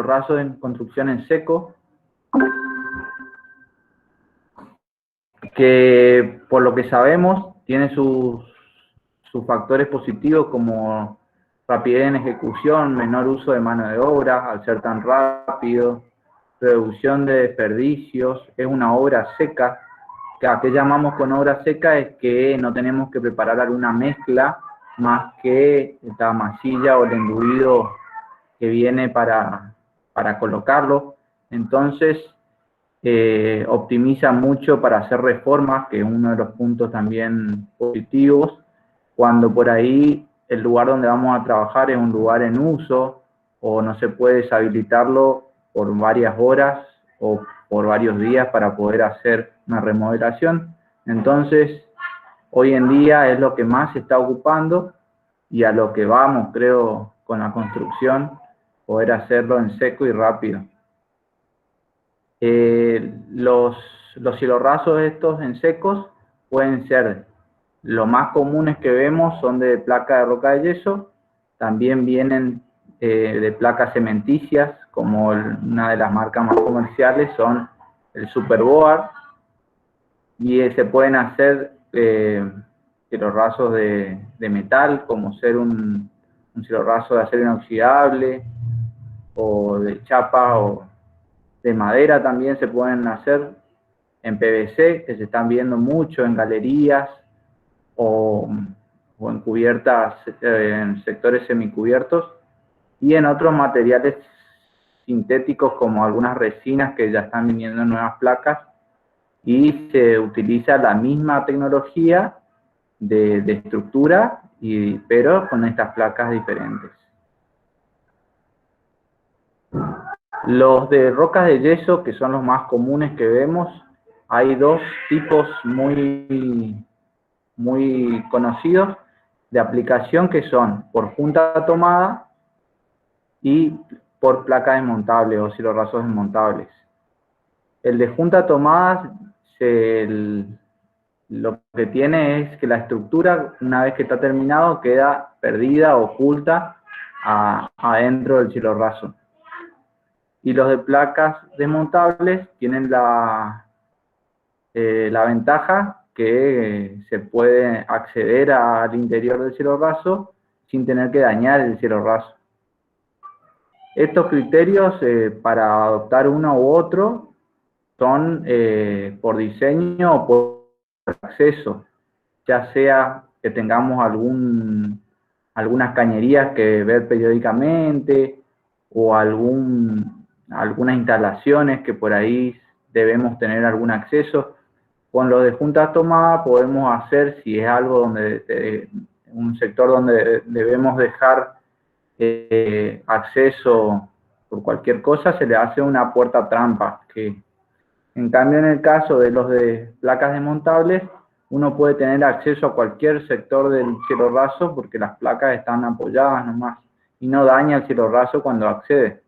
rasos en construcción en seco, que por lo que sabemos tiene sus factores positivos como rapidez en ejecución, menor uso de mano de obra al ser tan rápido, reducción de desperdicios, es una obra seca. ¿Qué llamamos con obra seca? Es que no tenemos que preparar alguna mezcla más que esta masilla o el enduido que viene para colocarlo. Entonces, optimiza mucho para hacer reformas, que es uno de los puntos también positivos, cuando por ahí el lugar donde vamos a trabajar es un lugar en uso o no se puede deshabilitarlo por varias horas o por varios días para poder hacer una remodelación. Entonces, hoy en día es lo que más se está ocupando y a lo que vamos, creo, con la construcción, poder hacerlo en seco y rápido. Los cielorrasos estos en secos pueden ser, los más comunes que vemos son de placa de roca de yeso, también vienen de placas cementicias, como una de las marcas más comerciales son el Superboard, y se pueden hacer cielorrazos de metal, como ser un cielorrazo de acero inoxidable, o de chapa, o de madera también se pueden hacer en PVC, que se están viendo mucho en galerías o en cubiertas, en sectores semicubiertos, y en otros materiales sintéticos como algunas resinas que ya están viniendo en nuevas placas, y se utiliza la misma tecnología de estructura, pero con estas placas diferentes. Los de rocas de yeso, que son los más comunes que vemos, hay dos tipos muy conocidos de aplicación, que son por junta tomada y por placa desmontable o cielorrazos desmontables. El de junta tomada, lo que tiene es que la estructura, una vez que está terminado, queda perdida, oculta adentro del cielorrazo. Y los de placas desmontables tienen la ventaja que se puede acceder al interior del cielorrazo sin tener que dañar el cielorrazo. Estos criterios para adoptar uno u otro son por diseño o por acceso, ya sea que tengamos algunas cañerías que ver periódicamente o algunas instalaciones que por ahí debemos tener algún acceso. Con lo de juntas tomadas podemos hacer, si es algo donde un sector donde debemos dejar acceso por cualquier cosa, se le hace una puerta trampa, que en cambio en el caso de los de placas desmontables, uno puede tener acceso a cualquier sector del cielorrazo porque las placas están apoyadas nomás y no daña el cielorrazo cuando accede.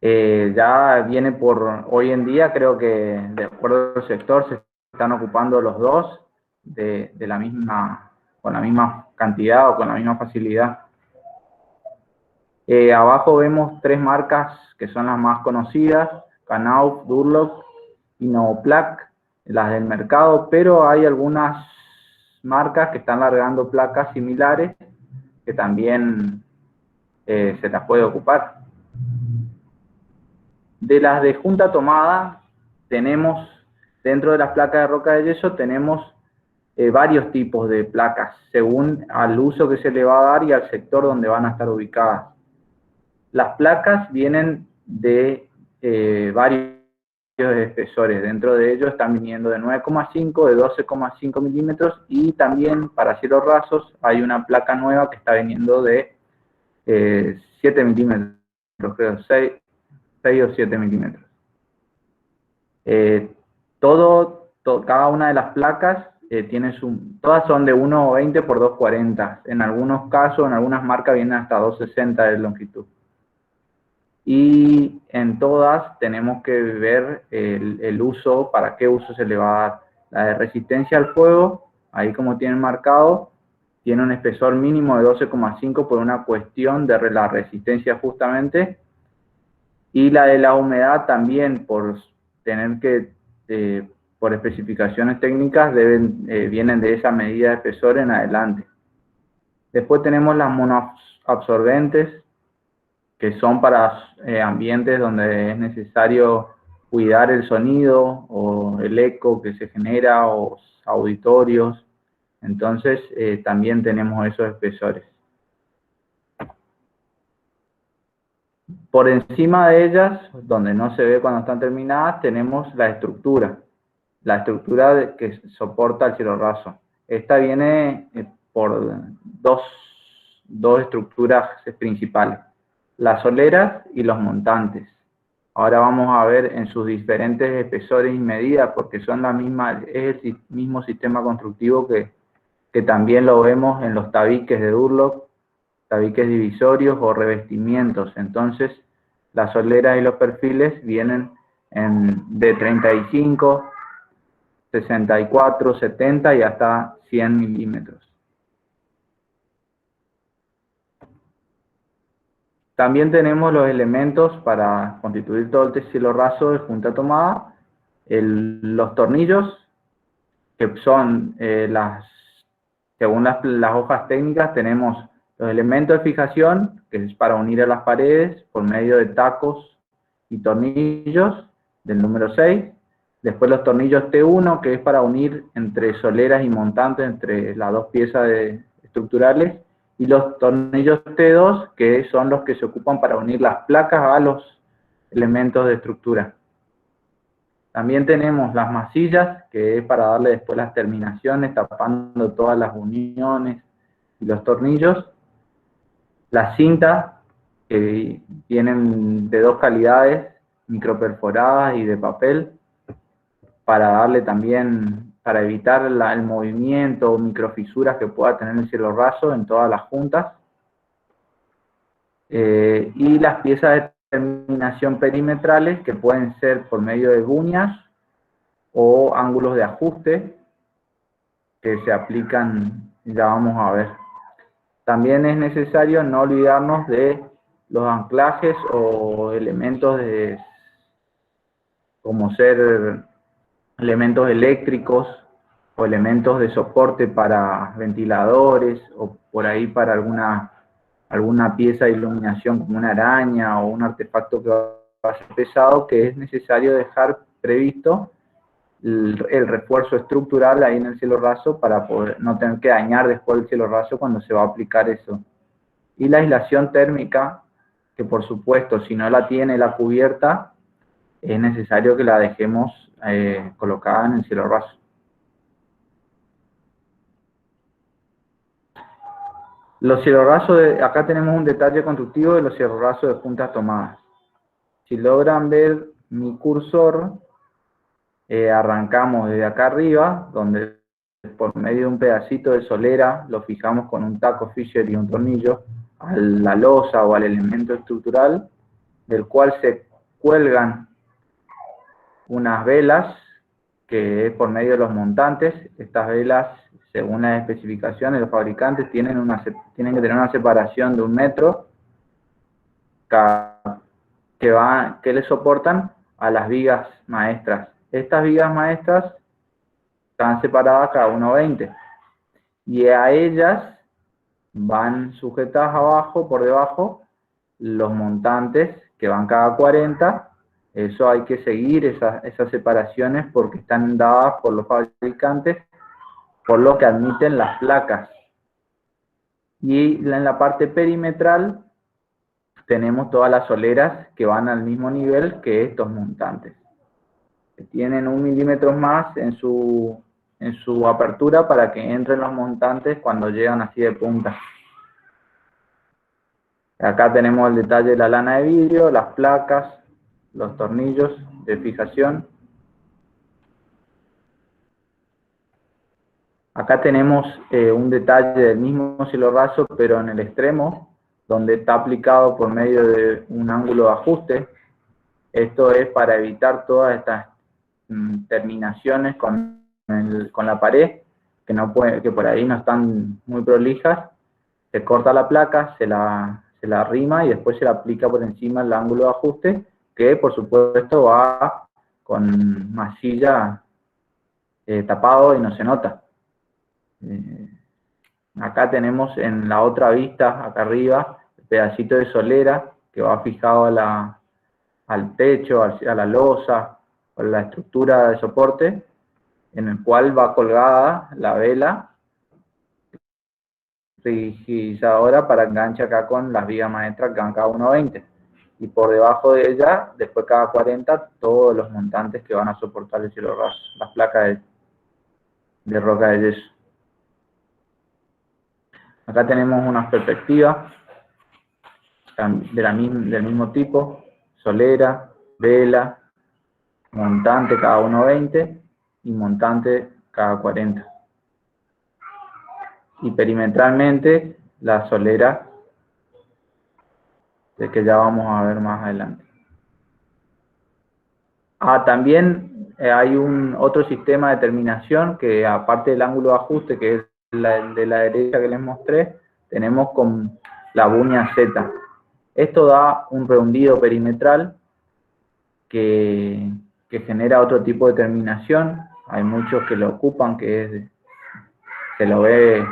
Ya viene por hoy en día, creo que de acuerdo al sector se están ocupando los dos con la misma cantidad o con la misma facilidad. Abajo vemos tres marcas que son las más conocidas: Knauf, Durlock y Novoplan, las del mercado, pero hay algunas marcas que están largando placas similares que también se las puede ocupar. De las de junta tomada, tenemos, dentro de las placas de roca de yeso, tenemos varios tipos de placas, según al uso que se le va a dar y al sector donde van a estar ubicadas. Las placas vienen de varios espesores, dentro de ellos están viniendo de 9,5, de 12,5 milímetros, y también para cielorrazos hay una placa nueva que está viniendo de 7 milímetros, creo, 6 o 7 milímetros. Cada una de las placas todas son de 1,20 por 2,40. En algunos casos, en algunas marcas vienen hasta 2,60 de longitud. Y en todas tenemos que ver el uso, para qué uso se le va a dar. La de resistencia al fuego, ahí como tienen marcado, tiene un espesor mínimo de 12,5 por una cuestión de la resistencia justamente, y la de la humedad también por tener que, por especificaciones técnicas, vienen de esa medida de espesor en adelante. Después tenemos las monoabsorbentes, que son para ambientes donde es necesario cuidar el sonido o el eco que se genera, o auditorios. Entonces, también tenemos esos espesores. Por encima de ellas, donde no se ve cuando están terminadas, tenemos la estructura que soporta el cielo raso. Esta viene por dos estructuras principales: las soleras y los montantes. Ahora vamos a ver en sus diferentes espesores y medidas, porque son es el mismo sistema constructivo que también lo vemos en los tabiques de Durlock, tabiques divisorios o revestimientos. Entonces, las soleras y los perfiles vienen de 35, 64, 70 y hasta 100 milímetros. También tenemos los elementos para constituir todo el cielo raso de junta tomada. Los tornillos, que son según las hojas técnicas, tenemos los elementos de fijación, que es para unir a las paredes por medio de tacos y tornillos, del número 6. Después los tornillos T1, que es para unir entre soleras y montantes, entre las dos piezas estructurales. Y los tornillos T2, que son los que se ocupan para unir las placas a los elementos de estructura. También tenemos las masillas, que es para darle después las terminaciones, tapando todas las uniones y los tornillos. Las cintas, que vienen de dos calidades, microperforadas y de papel, para darle también, para evitar el movimiento o microfisuras que pueda tener el cielo raso en todas las juntas. Y las piezas de terminación perimetrales, que pueden ser por medio de buñas o ángulos de ajuste, que se aplican, ya vamos a ver. También es necesario no olvidarnos de los anclajes o elementos como ser elementos eléctricos o elementos de soporte para ventiladores, o por ahí para alguna pieza de iluminación como una araña o un artefacto que va a ser pesado, que es necesario dejar previsto el refuerzo estructural ahí en el cielo raso para poder no tener que dañar después el cielo raso cuando se va a aplicar eso. Y la aislación térmica, que por supuesto, si no la tiene la cubierta, es necesario que la dejemos colocada en el cielo raso. Los cielos rasos, acá tenemos un detalle constructivo de los cielos rasos de juntas tomadas. Si logran ver mi cursor, arrancamos desde acá arriba, donde por medio de un pedacito de solera lo fijamos con un taco Fisher y un tornillo a la losa o al elemento estructural, del cual se cuelgan unas velas, que es por medio de los montantes. Estas velas, según las especificaciones de los fabricantes, tienen que tener una separación de 1 metro, que le soportan a las vigas maestras. Estas vigas maestras están separadas cada 1,20, y a ellas van sujetadas abajo, por debajo, los montantes, que van cada 40. Eso hay que seguir, esas separaciones, porque están dadas por los fabricantes, por lo que admiten las placas. Y en la parte perimetral tenemos todas las soleras que van al mismo nivel que estos montantes, que tienen 1 milímetro más en su apertura para que entren los montantes cuando llegan así de punta. Acá tenemos el detalle de la lana de vidrio, las placas, los tornillos de fijación. Acá tenemos un detalle del mismo cielo raso, pero en el extremo, donde está aplicado por medio de un ángulo de ajuste. Esto es para evitar todas estas terminaciones con la pared, que por ahí no están muy prolijas, se corta la placa, se la arrima y después se la aplica por encima el ángulo de ajuste, que por supuesto va con masilla tapado y no se nota. Acá tenemos en la otra vista, acá arriba, el pedacito de solera que va fijado al techo, a la losa, o la estructura de soporte, en el cual va colgada la vela rigidizadora para enganche acá con las vigas maestras que van cada 1,20. Y por debajo de ella, después cada 40, todos los montantes que van a soportar el cielo raso, las placas de roca de yeso. Acá tenemos unas perspectivas del mismo tipo, solera, vela, montante cada 1,20 y montante cada 40. Y perimetralmente la solera, de que ya vamos a ver más adelante. También hay otro sistema de terminación que, aparte del ángulo de ajuste, que es el de la derecha que les mostré, tenemos con la buña Z. Esto da un redondido perimetral que genera otro tipo de terminación. Hay muchos que lo ocupan, se lo ve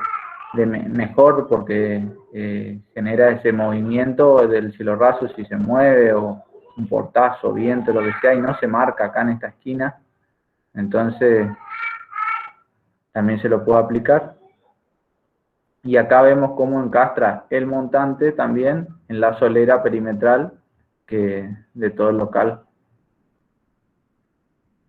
mejor porque genera ese movimiento del cielo raso si se mueve, o un portazo, viento, lo que sea, y no se marca acá en esta esquina. Entonces también se lo puedo aplicar. Y acá vemos cómo encastra el montante también en la solera perimetral de todo el local.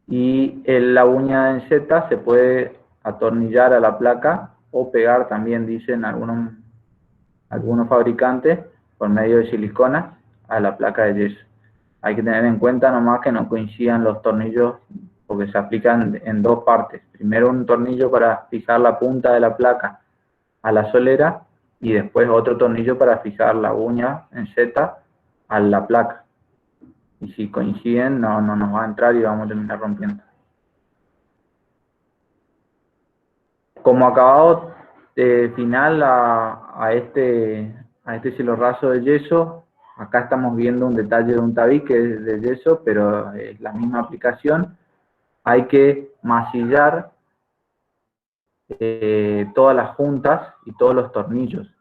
Y la uña en Z se puede atornillar a la placa o pegar también, dicen algunos fabricantes, por medio de silicona a la placa de yeso. Hay que tener en cuenta nomás que no coincidan los tornillos, porque se aplican en dos partes. Primero un tornillo para fijar la punta de la placa a la solera, y después otro tornillo para fijar la uña en Z a la placa. Y si coinciden, no nos va a entrar y vamos a terminar rompiendo. Como acabado final a este cielo raso de yeso, acá estamos viendo un detalle de un tabique de yeso, pero es la misma aplicación. Hay que masillar todas las juntas y todos los tornillos.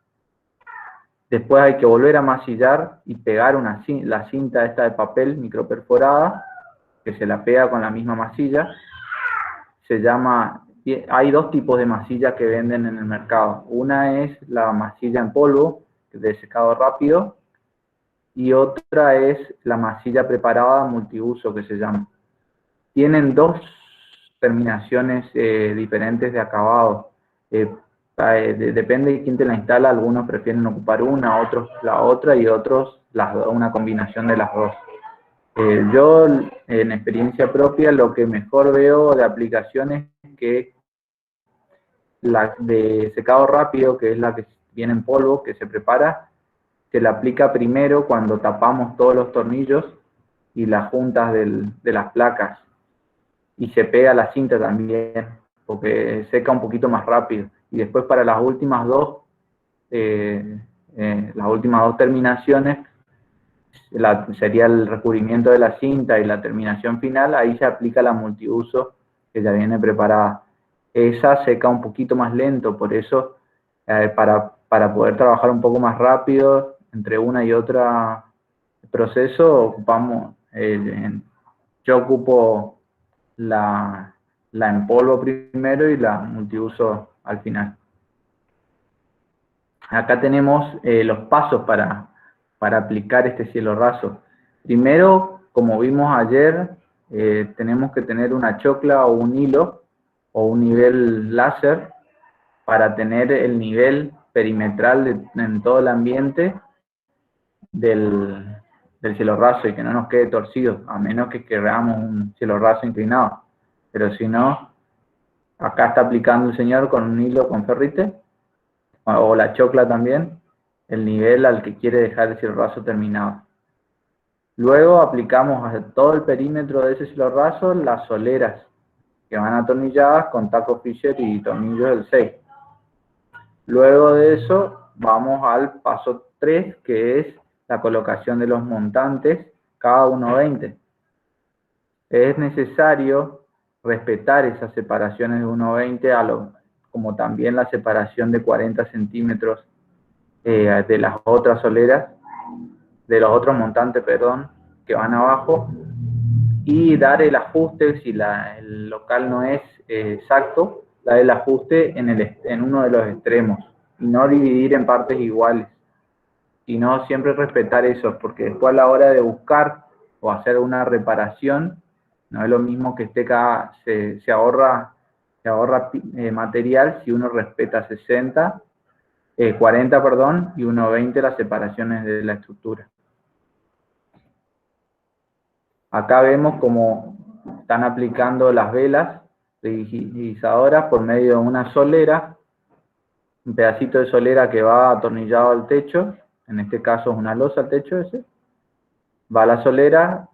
Después hay que volver a masillar y pegar la cinta esta de papel microperforada, que se la pega con la misma masilla. Hay dos tipos de masilla que venden en el mercado. Una es la masilla en polvo, de secado rápido, y otra es la masilla preparada multiuso, que se llama. Tienen dos terminaciones diferentes de acabado. Depende de quién te la instala. Algunos prefieren ocupar una, otros la otra, y otros una combinación de las dos. Yo, en experiencia propia, lo que mejor veo de aplicaciones es que la de secado rápido, que es la que viene en polvo, que se prepara, se la aplica primero cuando tapamos todos los tornillos y las juntas de las placas, y se pega la cinta también, porque seca un poquito más rápido. Y después para las últimas dos terminaciones, sería el recubrimiento de la cinta y la terminación final, ahí se aplica la multiuso, que ya viene preparada. Esa seca un poquito más lento, por eso para poder trabajar un poco más rápido entre una y otra proceso, yo ocupo la en polvo primero y la multiuso al final. Acá tenemos los pasos para aplicar este cielo raso. Primero, como vimos ayer, tenemos que tener una chocla o un hilo o un nivel láser para tener el nivel perimetral en todo el ambiente del cielo raso, y que no nos quede torcido, a menos que queramos un cielo raso inclinado. Pero si no, acá está aplicando un señor con un hilo con ferrite, o la chocla también, el nivel al que quiere dejar el cielo raso terminado. Luego aplicamos a todo el perímetro de ese cielo raso las soleras, que van atornilladas con taco Fisher y tornillos del 6. Luego de eso vamos al paso 3, que es la colocación de los montantes cada 1,20. Es necesario respetar esas separaciones de 1,20 como también la separación de 40 centímetros de las otras soleras, de los otros montantes, perdón, que van abajo, y dar el ajuste, si el local no es exacto, dar el ajuste en uno de los extremos, y no dividir en partes iguales, y no siempre respetar eso, porque después a la hora de buscar o hacer una reparación, no es lo mismo que se ahorra material si uno respeta 40, perdón, y 1,20 las separaciones de la estructura. Acá vemos cómo están aplicando las velas rigidizadoras por medio de una solera, un pedacito de solera que va atornillado al techo, en este caso es una losa al techo ese, va a la solera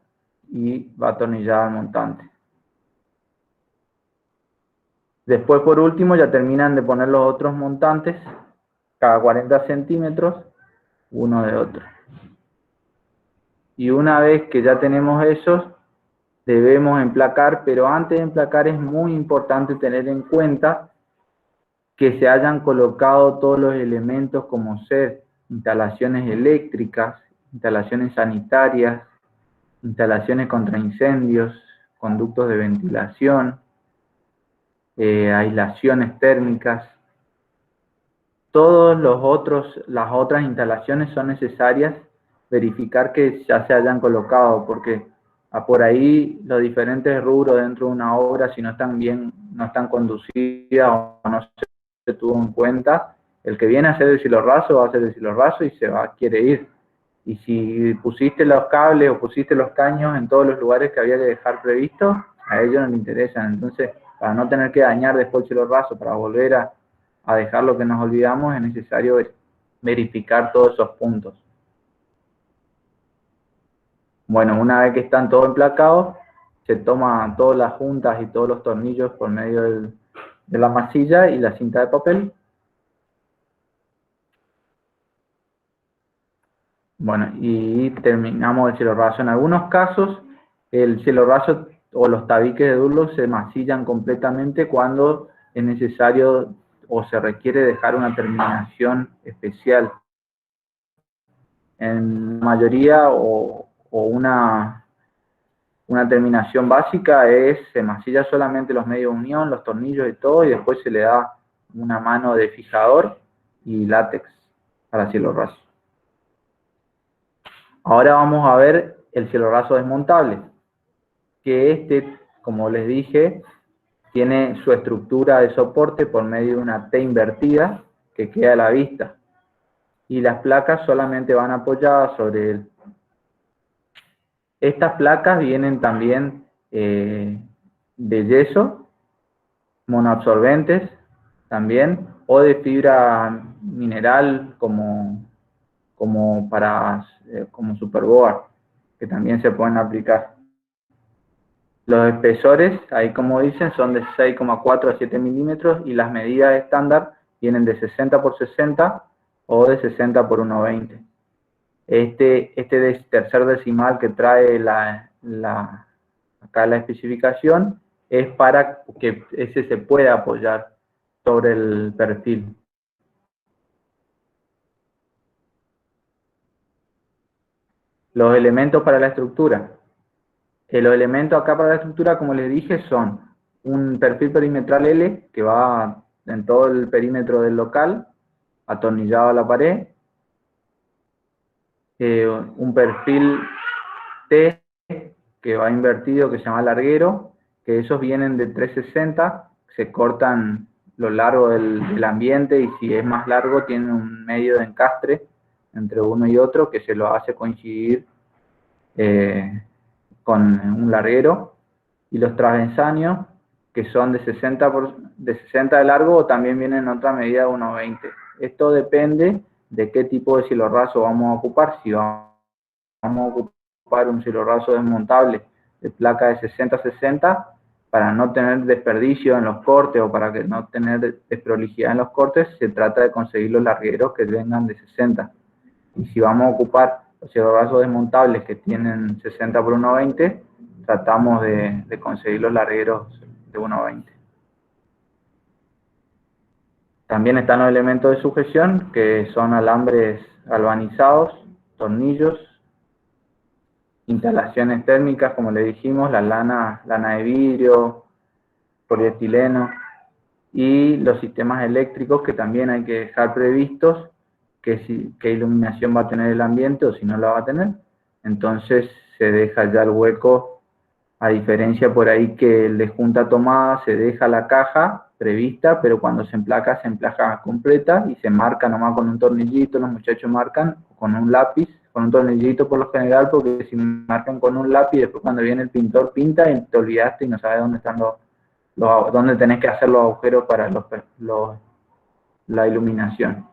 y va atornillada al montante. Después, por último, ya terminan de poner los otros montantes, cada 40 centímetros, uno de otro. Y una vez que ya tenemos esos, debemos emplacar, pero antes de emplacar es muy importante tener en cuenta que se hayan colocado todos los elementos como ser instalaciones eléctricas, instalaciones sanitarias, instalaciones contra incendios, conductos de ventilación, aislaciones térmicas. Todas las otras instalaciones son necesarias verificar que ya se hayan colocado, porque por ahí los diferentes rubros dentro de una obra, si no están conducidas o no se tuvo en cuenta, el que viene a hacer el cielo raso va a hacer el cielo raso y quiere ir. Y si pusiste los cables o pusiste los caños en todos los lugares que había que dejar previsto, a ellos no les interesan. Entonces, para no tener que dañar después el cielo raso, para volver a dejar lo que nos olvidamos, es necesario verificar todos esos puntos. Bueno, una vez que están todos emplacados, se toman todas las juntas y todos los tornillos por medio de la masilla y la cinta de papel. Bueno, y terminamos el cielo raso. En algunos casos, el cielo raso o los tabiques de Durlock se masillan completamente cuando es necesario o se requiere dejar una terminación especial. En la mayoría o una terminación básica se masilla solamente los medios de unión, los tornillos y todo, y después se le da una mano de fijador y látex para cielo raso. Ahora vamos a ver el cielo raso desmontable, que como les dije, tiene su estructura de soporte por medio de una T invertida que queda a la vista. Y las placas solamente van apoyadas sobre él. Estas placas vienen también de yeso, monoabsorbentes también, o de fibra mineral como superboard, que también se pueden aplicar. Los espesores, ahí como dicen, son de 6,4 a 7 milímetros y las medidas estándar vienen de 60 por 60 o de 60 por 1,20. Este tercer decimal que trae acá la especificación es para que ese se pueda apoyar sobre el perfil. Los elementos para la estructura. Los elementos acá para la estructura, como les dije, son un perfil perimetral L que va en todo el perímetro del local, atornillado a la pared, un perfil T que va invertido, que se llama larguero, que esos vienen de 360, se cortan lo largo del ambiente, y si es más largo tienen un medio de encastre entre uno y otro que se lo hace coincidir con un larguero. Y los travesaños, que son de 60 de largo, o también vienen en otra medida de 1,20. Esto depende de qué tipo de cielo raso vamos a ocupar. Si vamos a ocupar un cielo raso desmontable de placa de 60-60, para no tener desperdicio en los cortes o para que no tener desprolijidad en los cortes, se trata de conseguir los largueros que vengan de 60. Y si vamos a ocupar los cielorrasos desmontables que tienen 60 por 1,20, tratamos de conseguir los largueros de 1,20. También están los elementos de sujeción, que son alambres galvanizados, tornillos, instalaciones térmicas, como le dijimos, la lana de vidrio, poliestileno, y los sistemas eléctricos que también hay que dejar previstos qué iluminación va a tener el ambiente o si no la va a tener. Entonces se deja ya el hueco, a diferencia por ahí que el de junta tomada se deja la caja prevista, pero cuando se emplaca completa y se marca nomás con un tornillito. Los muchachos marcan con un lápiz, con un tornillito por lo general, porque si marcan con un lápiz, después cuando viene el pintor pinta y te olvidaste y no sabes dónde están dónde tenés que hacer los agujeros para la iluminación.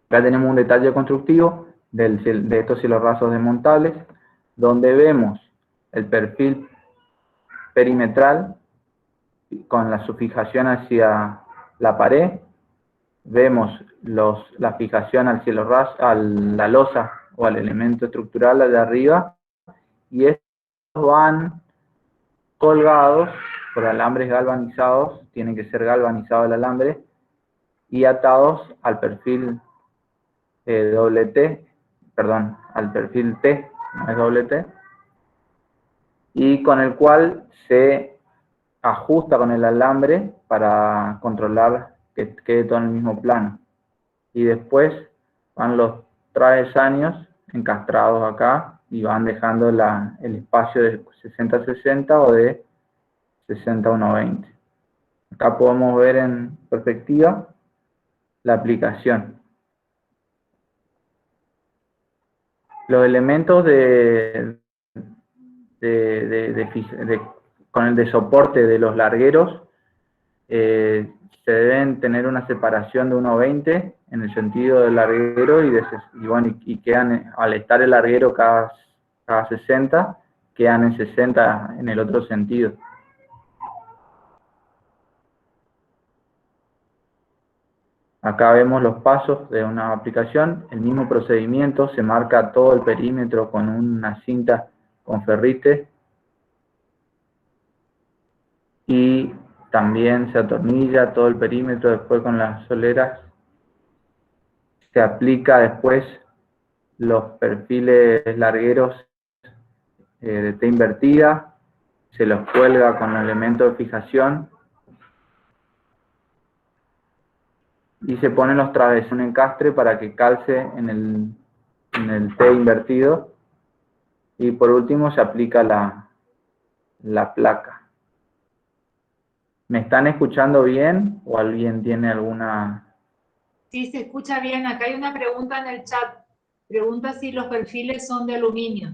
Acá tenemos un detalle constructivo de estos cielorrasos desmontables, donde vemos el perfil perimetral con la sufijación hacia la pared, vemos la fijación al cielorraso, a la losa o al elemento estructural de arriba, y estos van colgados por alambres galvanizados, tiene que ser galvanizado el alambre, y atados al perfil al perfil T, no es doble T, y con el cual se ajusta con el alambre para controlar que quede todo en el mismo plano. Y después van los travesaños encastrados acá y van dejando el espacio de 60-60 o de 60-1,20. Acá podemos ver en perspectiva la aplicación. Los elementos con el de soporte de los largueros se deben tener una separación de 1,20 en el sentido del larguero y quedan, al estar el larguero cada 60, quedan en 60 en el otro sentido. Acá vemos los pasos de una aplicación, el mismo procedimiento, se marca todo el perímetro con una cinta con ferrite y también se atornilla todo el perímetro después con las soleras. Se aplica después los perfiles largueros de T invertida, se los cuelga con elementos de fijación y se ponen los travesaños en encastre para que calce en el T invertido, y por último se aplica la placa. ¿Me están escuchando bien o alguien tiene alguna...? Sí, se escucha bien. Acá hay una pregunta en el chat. Pregunta si los perfiles son de aluminio.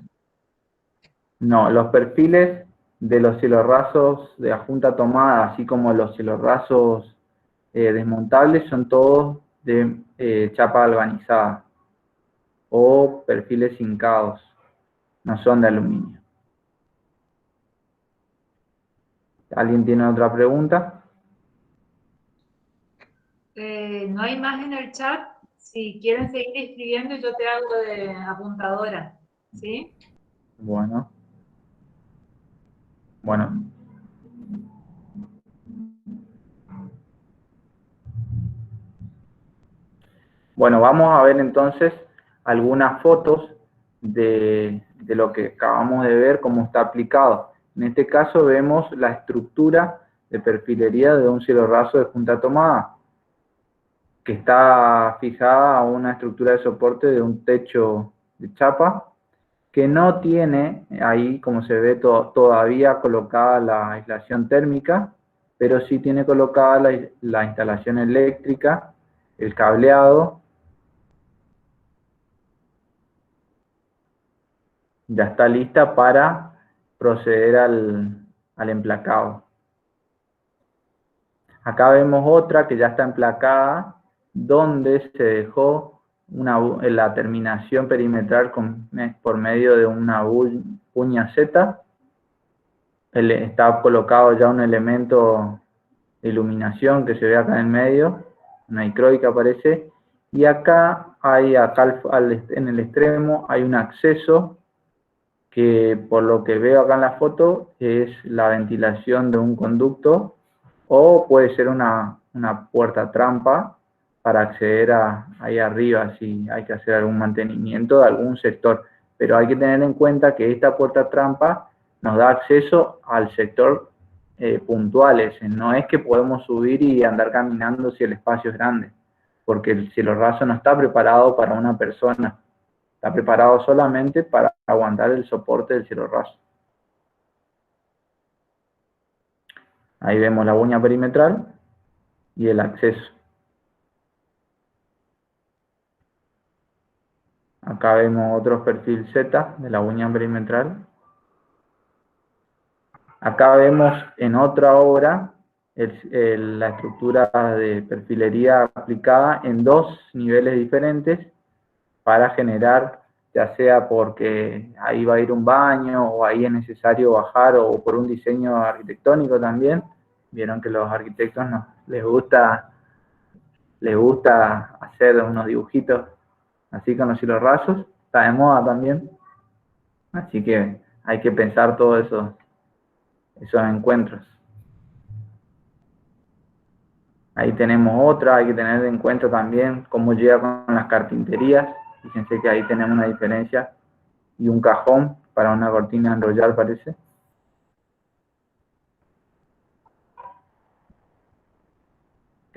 No, los perfiles de los cielorrasos de junta tomada, así como los cielorrasos desmontables, son todos de chapa galvanizada o perfiles hincados, no son de aluminio. ¿Alguien tiene otra pregunta? No hay más en el chat. Si quieren seguir escribiendo, yo te hago de apuntadora. ¿Sí? Bueno. Bueno, vamos a ver entonces algunas fotos de lo que acabamos de ver, cómo está aplicado. En este caso vemos la estructura de perfilería de un cielorraso de junta tomada, que está fijada a una estructura de soporte de un techo de chapa, que no tiene ahí, como se ve, todavía colocada la aislación térmica, pero sí tiene colocada la instalación eléctrica, el cableado. Ya está lista para proceder al emplacado. Acá vemos otra que ya está emplacada, donde se dejó la terminación perimetral por medio de una puña Z. Está colocado ya un elemento de iluminación que se ve acá en medio, una dicroica aparece, y acá hay, en el extremo hay un acceso que por lo que veo acá en la foto es la ventilación de un conducto o puede ser una puerta trampa para acceder ahí arriba si hay que hacer algún mantenimiento de algún sector. Pero hay que tener en cuenta que esta puerta trampa nos da acceso al sector puntuales. No es que podemos subir y andar caminando si el espacio es grande, porque el cielo raso no está preparado para una persona. Está preparado solamente para aguantar el soporte del cielo raso. Ahí vemos la uña perimetral y el acceso. Acá vemos otro perfil Z de la uña perimetral. Acá vemos en otra obra la estructura de perfilería aplicada en dos niveles diferentes para generar, ya sea porque ahí va a ir un baño o ahí es necesario bajar o por un diseño arquitectónico también. Vieron que a los arquitectos les gusta hacer unos dibujitos así con los hilos rasos, está de moda también. Así que hay que pensar todos esos encuentros. Ahí tenemos otra, hay que tener en cuenta también cómo llega con las carpinterías. Fíjense que ahí tenemos una diferencia. Y un cajón para una cortina enrollar, parece.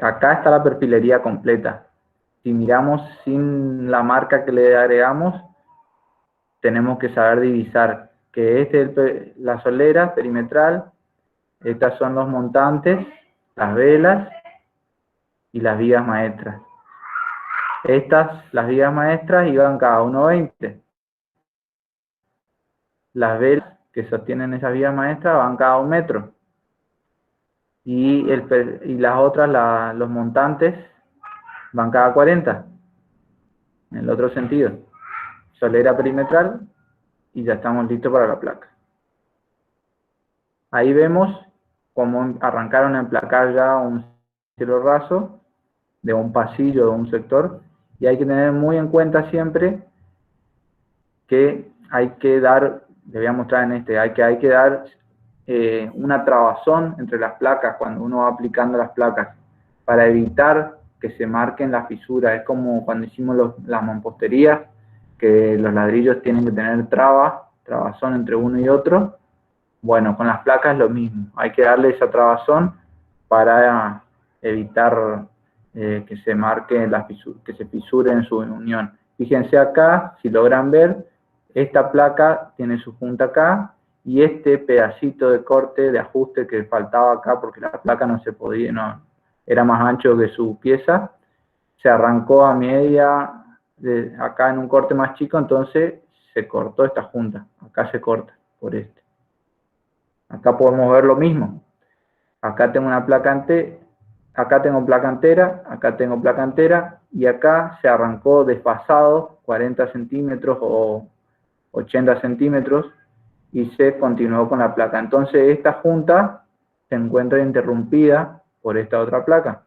Acá está la perfilería completa. Si miramos sin la marca que le agregamos, tenemos que saber divisar que es la solera perimetral, estas son los montantes, las velas y las vigas maestras. Las vigas maestras, iban cada 1,20. Las velas que sostienen esas vigas maestras van cada 1 metro. Y las otras, los montantes, van cada 40. En el otro sentido. Solera perimetral y ya estamos listos para la placa. Ahí vemos cómo arrancaron a emplacar ya un cielo raso de un pasillo, de un sector, y hay que tener muy en cuenta siempre que hay que dar, les voy a mostrar en hay que dar una trabazón entre las placas cuando uno va aplicando las placas, para evitar que se marquen las fisuras. Es como cuando hicimos las mamposterías, que los ladrillos tienen que tener trabazón entre uno y otro. Bueno, con las placas es lo mismo, hay que darle esa trabazón para evitar que se marque que se fisure en su unión. Fíjense acá, si logran ver, esta placa tiene su punta acá, y este pedacito de corte, de ajuste que faltaba acá, porque la placa no se podía, era más ancho que su pieza, se arrancó a media, acá en un corte más chico, entonces se cortó esta junta, acá se corta por este. Acá podemos ver lo mismo. Acá tengo una placa acá tengo placa entera, acá tengo placa entera, y acá se arrancó desfasado 40 centímetros o 80 centímetros, y se continuó con la placa. Entonces esta junta se encuentra interrumpida por esta otra placa.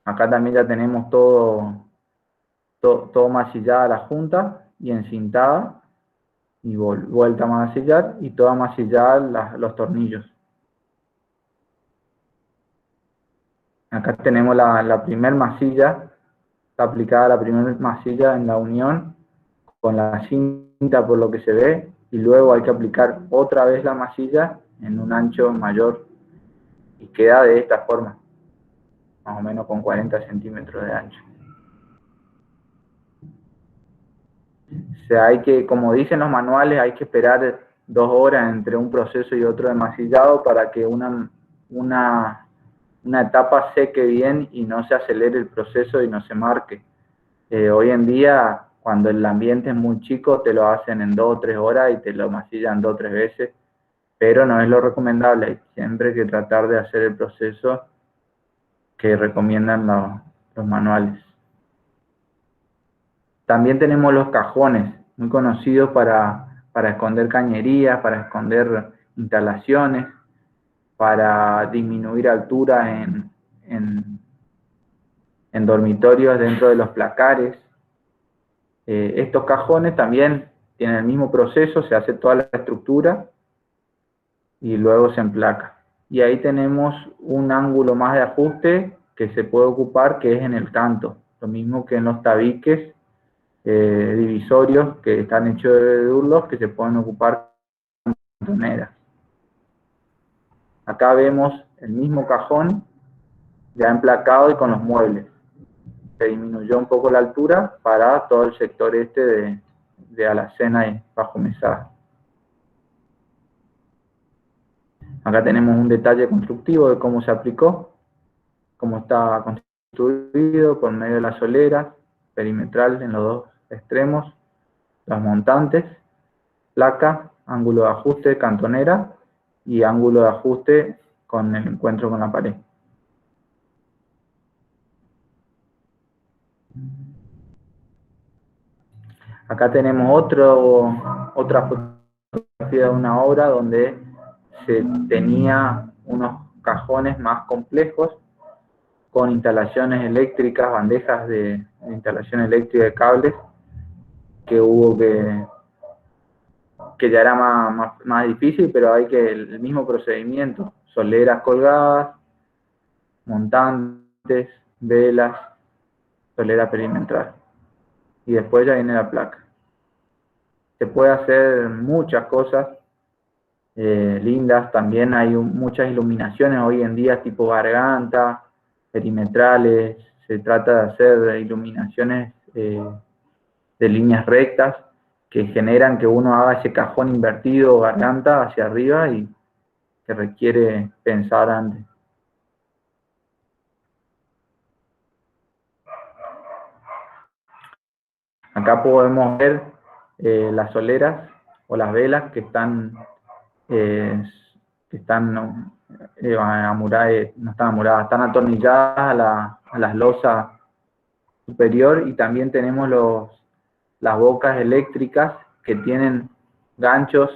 Acá también ya tenemos todo masillada la junta y encintada, y vuelta a masillar, y toda masillada los tornillos. Acá tenemos la primer masilla, está aplicada la primera masilla en la unión, con la cinta por lo que se ve, y luego hay que aplicar otra vez la masilla en un ancho mayor, y queda de esta forma, más o menos con 40 centímetros de ancho. O sea, como dicen los manuales, hay que esperar 2 horas entre un proceso y otro de masillado para que una etapa seque bien y no se acelere el proceso y no se marque. Hoy en día, cuando el ambiente es muy chico, te lo hacen en 2 o 3 horas y te lo masillan 2 o 3 veces, pero no es lo recomendable. Hay siempre que tratar de hacer el proceso que recomiendan los manuales. También tenemos los cajones. muy conocidos para esconder cañerías, para esconder instalaciones, para disminuir altura en dormitorios dentro de los placares. Estos cajones también tienen el mismo proceso, se hace toda la estructura y luego se emplaca. Y ahí tenemos un ángulo más de ajuste que se puede ocupar, que es en el canto. Lo mismo que en los tabiques divisorios que están hechos de durlos, que se pueden ocupar con cantoneras. Acá vemos el mismo cajón ya emplacado y con los muebles. Se disminuyó un poco la altura para todo el sector este de alacena y bajo mesada. Acá tenemos un detalle constructivo de cómo se aplicó, cómo está construido por medio de la solera perimetral en los dos extremos, los montantes, placa, ángulo de ajuste, cantonera y ángulo de ajuste con el encuentro con la pared. Acá tenemos otra fotografía de una obra donde se tenía unos cajones más complejos con instalaciones eléctricas, bandejas de instalación eléctrica de cables, que hubo que ya era más difícil, pero hay que el mismo procedimiento, soleras colgadas, montantes, velas, solera perimetral. Y después ya viene la placa. Se puede hacer muchas cosas lindas, también hay muchas iluminaciones hoy en día tipo garganta, perimetrales, se trata de hacer iluminaciones de líneas rectas que generan que uno haga ese cajón invertido, garganta hacia arriba, y que requiere pensar antes. Acá podemos ver las soleras o las velas que están amuradas, no están amuradas, están atornilladas a las losas superior, y también tenemos las bocas eléctricas que tienen ganchos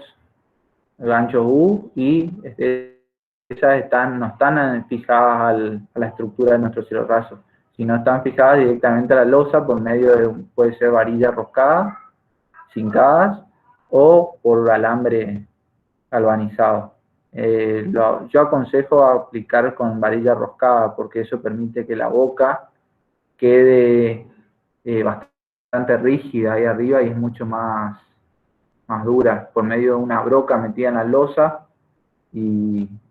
U, y esas no están fijadas a la estructura de nuestro cielo raso, sino están fijadas directamente a la losa por medio de, puede ser varilla roscada, cincadas, o por alambre galvanizado. Yo aconsejo aplicar con varilla roscada, porque eso permite que la boca quede bastante rígida ahí arriba y es mucho más dura, por medio de una broca metida en la losa,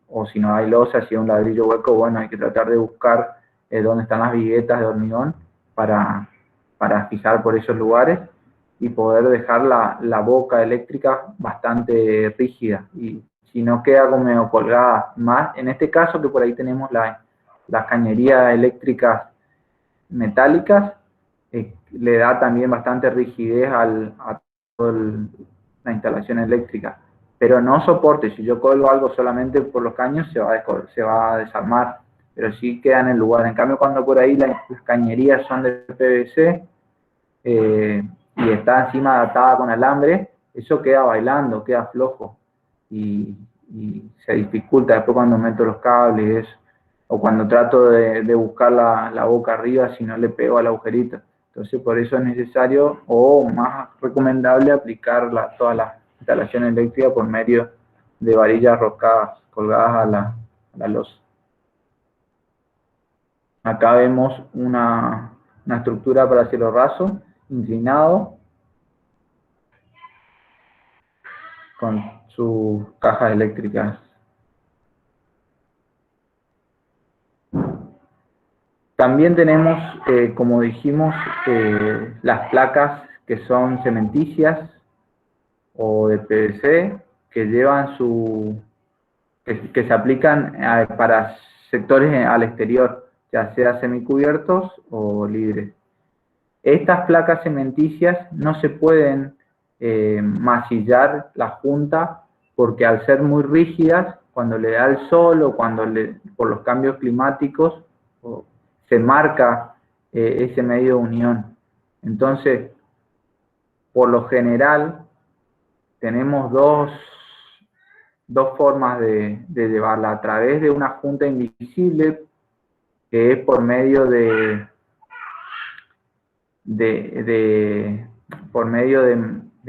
o si no hay losa, si es un ladrillo hueco, bueno, hay que tratar de buscar dónde están las viguetas de hormigón para fijar por esos lugares y poder dejar la boca eléctrica bastante rígida, y si no queda como medio colgada, más en este caso que por ahí tenemos las cañerías eléctricas metálicas, le da también bastante rigidez a toda la instalación eléctrica, pero no soporte. Si yo colgo algo solamente por los caños, se va a desarmar, pero sí queda en el lugar. En cambio, cuando por ahí las cañerías son de PVC y está encima atada con alambre, eso queda bailando, queda flojo, y se dificulta después cuando meto los cables y eso, o cuando trato de buscar la boca arriba, si no le pego al agujerito. Entonces, por eso es necesario, o más recomendable, aplicar toda la instalación eléctrica por medio de varillas roscadas colgadas a la losa. Acá vemos una estructura para cielo raso, inclinado, con sus cajas eléctricas. También tenemos, como dijimos, las placas que son cementicias o de PVC, que llevan que se aplican para sectores al exterior, ya sea semicubiertos o libres. Estas placas cementicias no se pueden masillar la junta, porque al ser muy rígidas, cuando le da el sol o por los cambios climáticos, se marca ese medio de unión. Entonces, por lo general, tenemos dos formas de llevarla. A través de una junta invisible, que es por medio de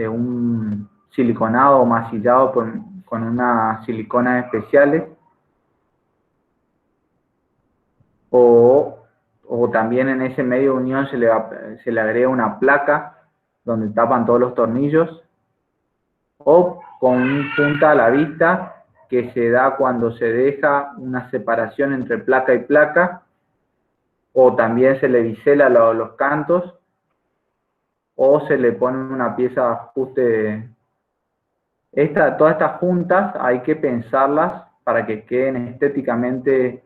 un siliconado masillado con unas siliconas especiales, o también en ese medio de unión se le agrega una placa donde tapan todos los tornillos, o con punta a la vista, que se da cuando se deja una separación entre placa y placa, o también se le bisela los cantos, o se le pone una pieza de ajuste. Todas estas juntas hay que pensarlas para que queden estéticamente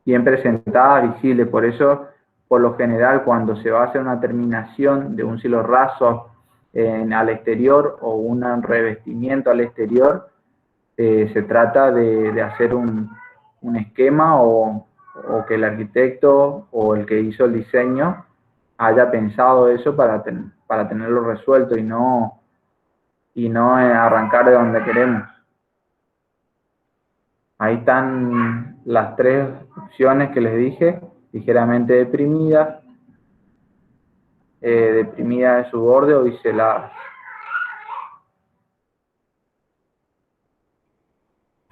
bien presentadas, visibles. Por eso, por lo general, cuando se va a hacer una terminación de un cielo raso al exterior o un revestimiento al exterior, se trata de hacer un esquema, o que el arquitecto o el que hizo el diseño haya pensado eso para tenerlo resuelto, y no arrancar de donde queremos. Ahí están las tres opciones que les dije: ligeramente deprimidas, deprimida de su borde, o biseladas.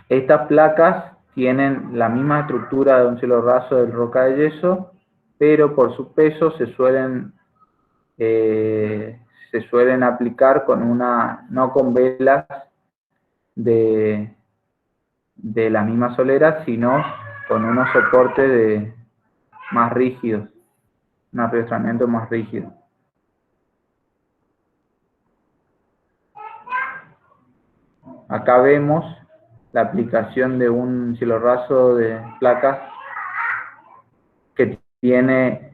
Estas placas tienen la misma estructura de un cielo raso de roca de yeso, pero por su peso se suelen aplicar no con velas de la misma solera, sino con unos soportes más rígidos, un arrastramiento más rígido. Acá vemos la aplicación de un cielo raso de placas que tiene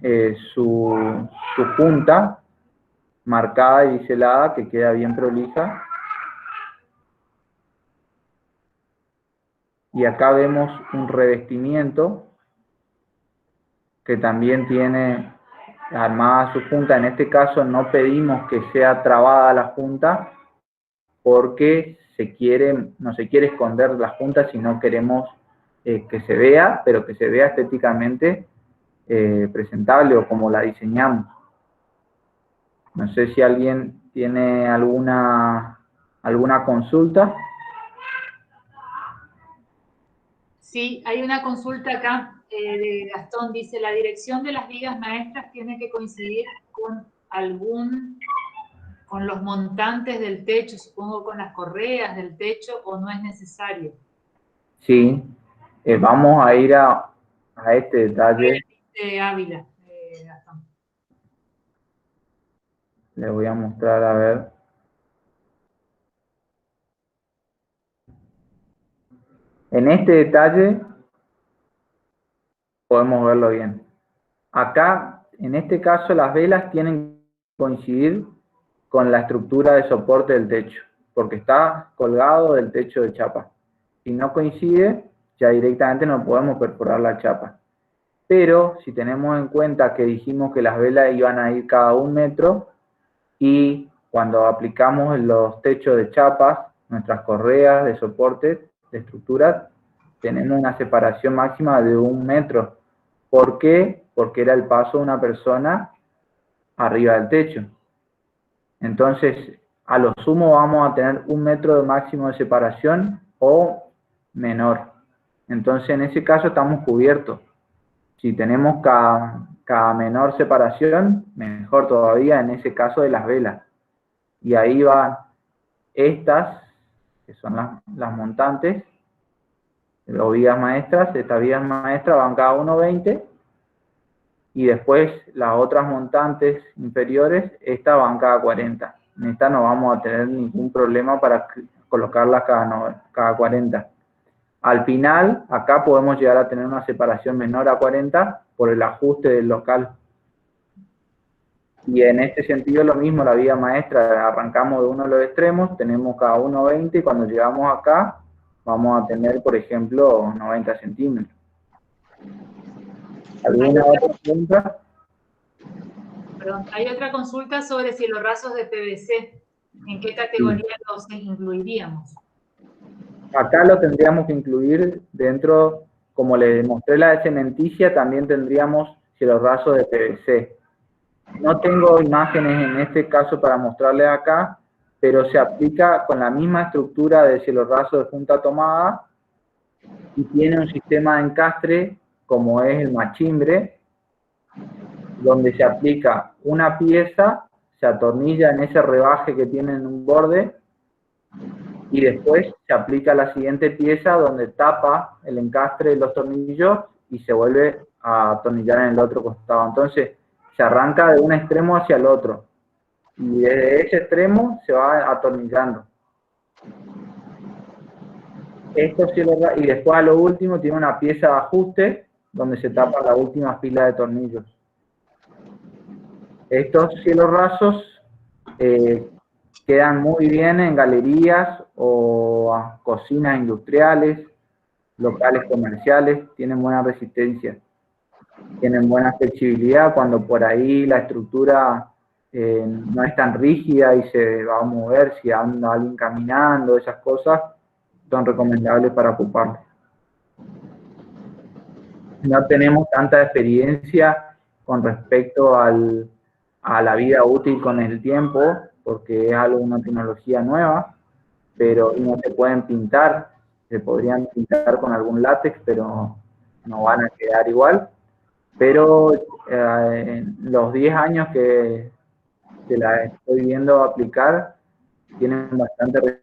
su punta marcada y biselada, que queda bien prolija. Y acá vemos un revestimiento que también tiene armada su punta. En este caso no pedimos que sea trabada la punta, porque no se quiere esconder las puntas, sino queremos que se vea, pero que se vea estéticamente presentable, o como la diseñamos. No sé si alguien tiene alguna consulta. Sí, hay una consulta acá de Gastón. Dice: la dirección de las vigas maestras tiene que coincidir con los montantes del techo, supongo con las correas del techo, o no es necesario. Sí, vamos a ir a este detalle. Ávila, Gastón. Le voy a mostrar, a ver. En este detalle podemos verlo bien. Acá, en este caso, las velas tienen que coincidir con la estructura de soporte del techo, porque está colgado del techo de chapa. Si no coincide, ya directamente no podemos perforar la chapa. Pero si tenemos en cuenta que dijimos que las velas iban a ir cada 1 metro, y cuando aplicamos los techos de chapas, nuestras correas de soporte de estructuras, tenemos una separación máxima de 1 metro. ¿Por qué? Porque era el paso de una persona arriba del techo. Entonces, a lo sumo vamos a tener 1 metro de máximo de separación o menor. Entonces, en ese caso estamos cubiertos. Si tenemos cada menor separación, mejor todavía en ese caso de las velas. Y ahí van estas, que son las montantes, o vigas maestras. Estas vigas maestras van cada 1,20, y después las otras montantes inferiores, estas van cada 40. En esta no vamos a tener ningún problema para colocarlas cada 40. Al final, acá podemos llegar a tener una separación menor a 40 por el ajuste del local. Y en este sentido lo mismo, la viga maestra, arrancamos de uno de los extremos, tenemos cada 1,20, y cuando llegamos acá, vamos a tener, por ejemplo, 90 centímetros. ¿Alguna otra pregunta? Perdón, hay otra consulta sobre cielos rasos de PVC. ¿En qué categoría los incluiríamos? Acá lo tendríamos que incluir dentro, como le mostré la de cementicia, también tendríamos cielos rasos de PVC. No tengo imágenes en este caso para mostrarles acá, pero se aplica con la misma estructura de cielo raso de junta tomada y tiene un sistema de encastre como es el machimbre, donde se aplica una pieza, se atornilla en ese rebaje que tiene en un borde y después se aplica la siguiente pieza donde tapa el encastre de los tornillos y se vuelve a atornillar en el otro costado. Entonces se arranca de un extremo hacia el otro y desde ese extremo se va atornillando. Y después a lo último tiene una pieza de ajuste donde se tapa la última fila de tornillos. Estos cielos rasos quedan muy bien en galerías o cocinas industriales, locales comerciales, tienen buena resistencia, tienen buena flexibilidad cuando por ahí la estructura no es tan rígida y se va a mover, si anda alguien caminando, esas cosas son recomendables para ocuparlo. No tenemos tanta experiencia con respecto a la vida útil con el tiempo, porque es una tecnología nueva, pero no se pueden pintar, se podrían pintar con algún látex, pero no van a quedar igual. Pero en los 10 años que la estoy viendo aplicar, tienen bastante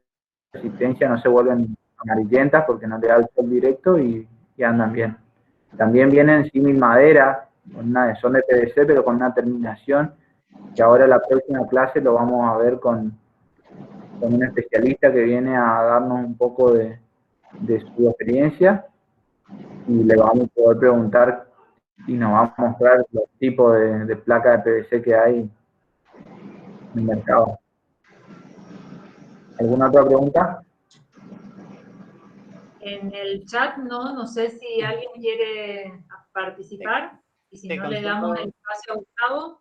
resistencia, no se vuelven amarillentas porque no le da el sol directo y andan bien. También vienen símil madera, son de PVC, pero con una terminación, que ahora en la próxima clase lo vamos a ver con un especialista que viene a darnos un poco de su experiencia y le vamos a poder preguntar y nos va a mostrar los tipos de placas de PVC que hay en el mercado. ¿Alguna otra pregunta? En el chat no sé si alguien quiere participar y si no le damos el espacio a Gustavo.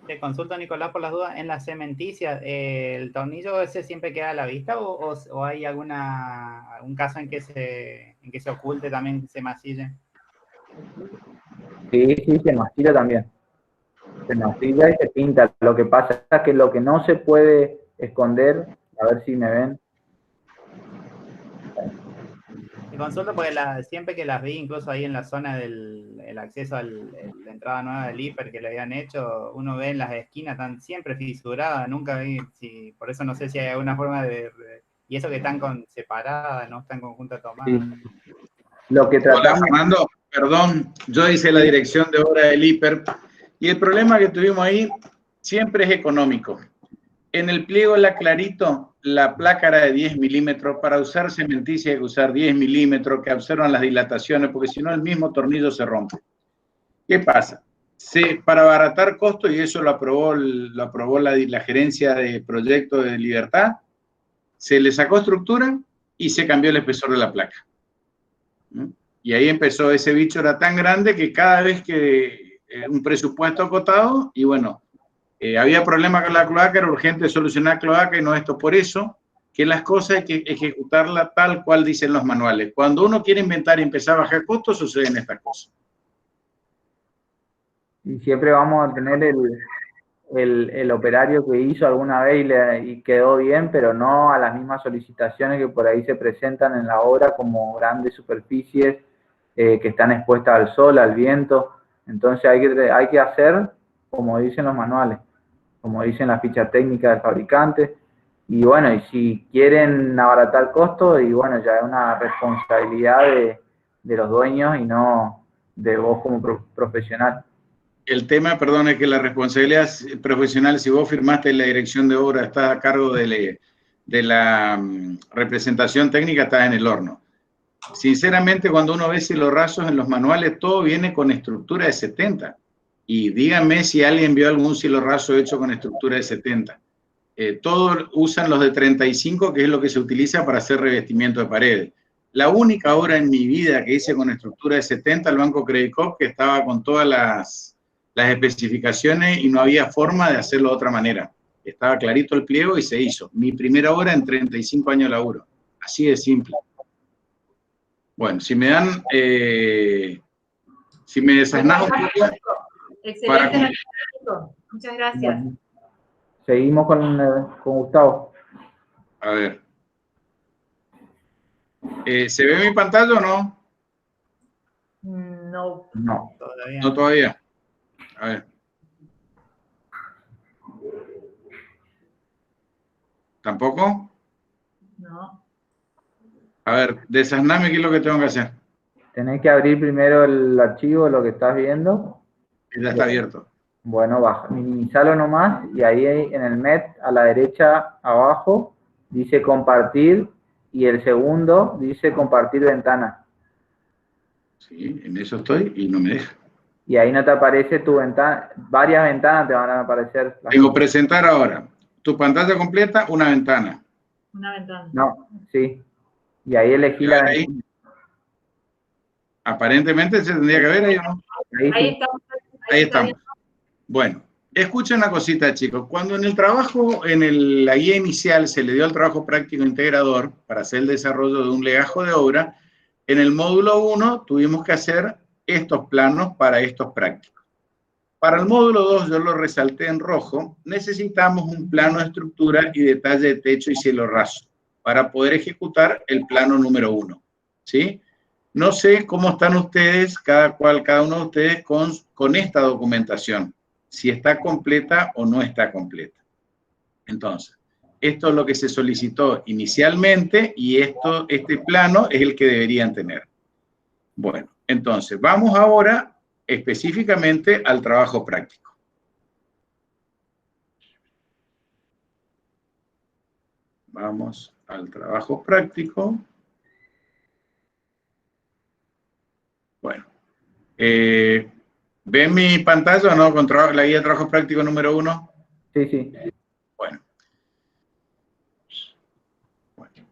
Te consulto, Nicolás, por las dudas. En la cementicias, ¿el tornillo ese siempre queda a la vista o hay algún caso en que se oculte también, se masille? Sí, se masilla también. Se masilla y se pinta. Lo que pasa es que lo que no se puede esconder, a ver si me ven. Te consulto porque siempre que las vi, incluso ahí en la zona del acceso a la entrada nueva del hiper que le habían hecho, uno ve en las esquinas, están siempre fisuradas, nunca vi, por eso no sé si hay alguna forma y eso que están separadas, no están conjuntas tomadas. Sí. Lo que tratamos... Hola, Fernando, perdón, yo hice la dirección de obra del hiper y el problema que tuvimos ahí siempre es económico. En el pliego la clarito, la placa era de 10 milímetros, para usar cementicia hay que usar 10 milímetros, que observan las dilataciones, porque si no el mismo tornillo se rompe. ¿Qué pasa? Para abaratar costos, y eso lo aprobó la gerencia de proyecto de Libertad, se le sacó estructura y se cambió el espesor de la placa. Y ahí empezó, ese bicho era tan grande que cada vez que un presupuesto acotado, y bueno, había problemas con la cloaca, era urgente solucionar cloaca y no esto. Por eso que las cosas hay que ejecutarlas tal cual dicen los manuales. Cuando uno quiere inventar y empezar a bajar costos, suceden estas cosas. Y siempre vamos a tener el operario que hizo alguna vez y quedó bien, pero no a las mismas solicitaciones que por ahí se presentan en la obra como grandes superficies que están expuestas al sol, al viento. Entonces hay que hacer como dicen los manuales, como dicen la ficha técnica del fabricante. Y bueno, y si quieren abaratar costos, y bueno, ya es una responsabilidad de los dueños y no de vos como profesional. El tema, perdón, es que la responsabilidad profesional, si vos firmaste la dirección de obra, está a cargo de la representación técnica, está en el horno. Sinceramente, cuando uno ve cielos rasos en los manuales, todo viene con estructura de 70. Y díganme si alguien vio algún cielo raso hecho con estructura de 70. Todos usan los de 35, que es lo que se utiliza para hacer revestimiento de paredes. La única obra en mi vida que hice con estructura de 70, el Banco Credit Corp, que estaba con todas las especificaciones y no había forma de hacerlo de otra manera. Estaba clarito el pliego y se hizo. Mi primera obra en 35 años de laburo. Así de simple. Bueno, si me dan, si me desasnás un poco. Excelente, muchas gracias. Bueno, seguimos con Gustavo. A ver. ¿Se ve mi pantalla o no? No. No. Todavía. No todavía. A ver. ¿Tampoco? No. A ver, desasname qué es lo que tengo que hacer. Tenés que abrir primero el archivo, lo que estás viendo. Ya está abierto. Bueno, baja, minimizalo nomás y ahí en el MET a la derecha abajo dice compartir y el segundo dice compartir ventana. Sí, en eso estoy y no me deja. Y ahí no te aparece tu ventana, varias ventanas te van a aparecer. Tengo presentar ahora. Tu pantalla completa, una ventana. Una ventana. No, sí. Y ahí elegí la Ahí. ventana. Aparentemente se tendría que ver ahí, ¿no? Ahí Ahí sí. estamos. Ahí estamos. Bueno, escuchen una cosita, chicos. Cuando en el trabajo, en la guía inicial se le dio al trabajo práctico integrador para hacer el desarrollo de un legajo de obra, en el módulo 1 tuvimos que hacer estos planos para estos prácticos. Para el módulo 2, yo lo resalté en rojo, necesitamos un plano de estructura y detalle de techo y cielo raso para poder ejecutar el plano número 1, ¿sí? No sé cómo están ustedes, cada uno de ustedes con esta documentación, si está completa o no está completa. Entonces, esto es lo que se solicitó inicialmente y este plano es el que deberían tener. Bueno, entonces, vamos ahora específicamente al trabajo práctico. Vamos al trabajo práctico. Bueno, ¿ven mi pantalla o no con la guía de trabajo práctico número 1? Sí, sí. Bueno.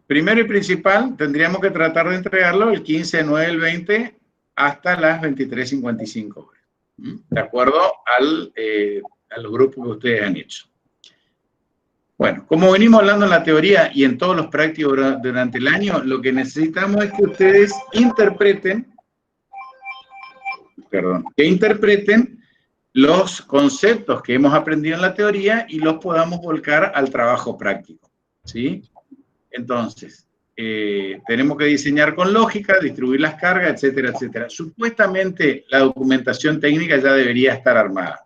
Primero y principal, tendríamos que tratar de entregarlo el 15 de 9 del 20 hasta las 23:55 horas, de acuerdo al grupo que ustedes han hecho. Bueno, como venimos hablando en la teoría y en todos los prácticos durante el año, lo que necesitamos es que ustedes interpreten los conceptos que hemos aprendido en la teoría y los podamos volcar al trabajo práctico, ¿sí? Entonces, tenemos que diseñar con lógica, distribuir las cargas, etcétera, etcétera. Supuestamente, la documentación técnica ya debería estar armada.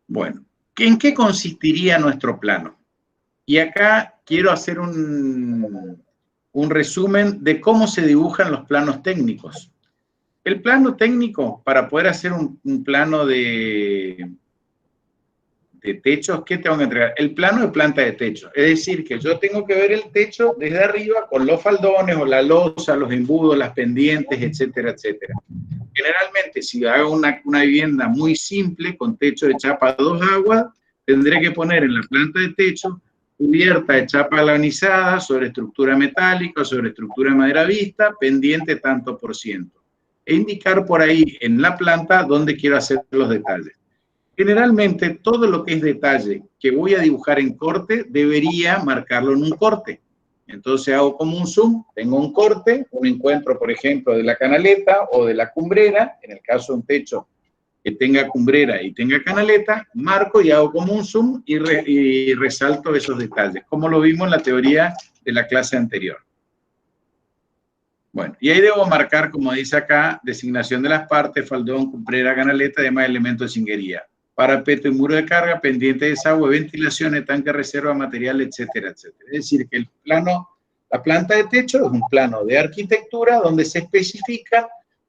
Bueno, ¿en qué consistiría nuestro plano? Y acá quiero hacer un resumen de cómo se dibujan los planos técnicos. El plano técnico, para poder hacer un plano de techos, ¿qué tengo que entregar? El plano de planta de techo. Es decir, que yo tengo que ver el techo desde arriba con los faldones o la losa, los embudos, las pendientes, etcétera, etcétera. Generalmente, si hago una vivienda muy simple, con techo de chapa a 2 aguas, tendré que poner en la planta de techo cubierta de chapa galvanizada, sobre estructura metálica, sobre estructura de madera vista, pendiente tanto por ciento. E indicar por ahí en la planta dónde quiero hacer los detalles. Generalmente, todo lo que es detalle que voy a dibujar en corte, debería marcarlo en un corte. Entonces hago como un zoom, tengo un corte, un encuentro, por ejemplo, de la canaleta o de la cumbrera, en el caso de un techo que tenga cumbrera y tenga canaleta, marco y hago como un zoom y resalto esos detalles, como lo vimos en la teoría de la clase anterior. Bueno, y ahí debo marcar, como dice acá, designación de las partes, faldón, cumbrera, canaleta, además elementos de cinguería. Parapeto y muro de carga, pendiente de desagüe, ventilaciones, tanque de reserva, material, etcétera, etcétera. Es decir, que el plano, la planta de techo es un plano de arquitectura donde se especifica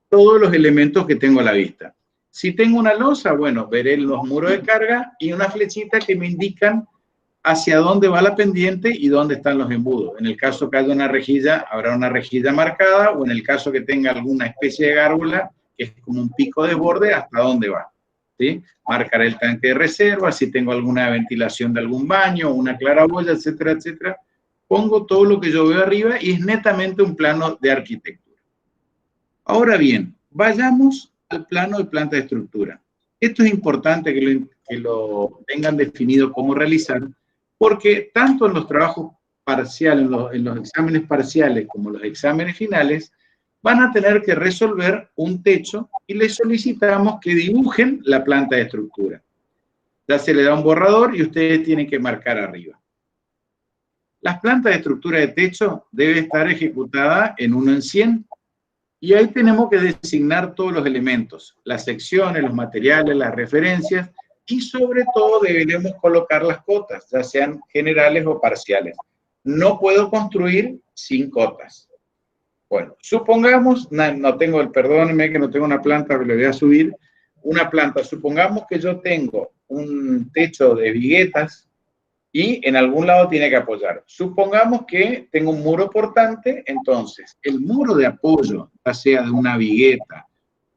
todos los elementos que tengo a la vista. Si tengo una losa, bueno, veré los muros de carga y una flechita que me indican hacia dónde va la pendiente y dónde están los embudos. En el caso que haya una rejilla, habrá una rejilla marcada, o en el caso que tenga alguna especie de gárgola, que es como un pico de borde, hasta dónde va. ¿Sí? Marcaré el tanque de reserva, si tengo alguna ventilación de algún baño, una claraboya, etcétera, etcétera. Pongo todo lo que yo veo arriba y es netamente un plano de arquitectura. Ahora bien, vayamos al plano de planta de estructura. Esto es importante que lo tengan definido cómo realizar, porque tanto en los trabajos parciales, en los exámenes parciales como los exámenes finales, van a tener que resolver un techo y les solicitamos que dibujen la planta de estructura. Ya se le da un borrador y ustedes tienen que marcar arriba. Las plantas de estructura de techo deben estar ejecutadas en 1 en 100. Y ahí tenemos que designar todos los elementos, las secciones, los materiales, las referencias, y sobre todo deberemos colocar las cotas, ya sean generales o parciales. No puedo construir sin cotas. Bueno, supongamos, perdónenme que no tengo una planta, pero le voy a subir una planta. Supongamos que yo tengo un techo de viguetas y en algún lado tiene que apoyar. Supongamos que tengo un muro portante, entonces el muro de apoyo, ya sea de una vigueta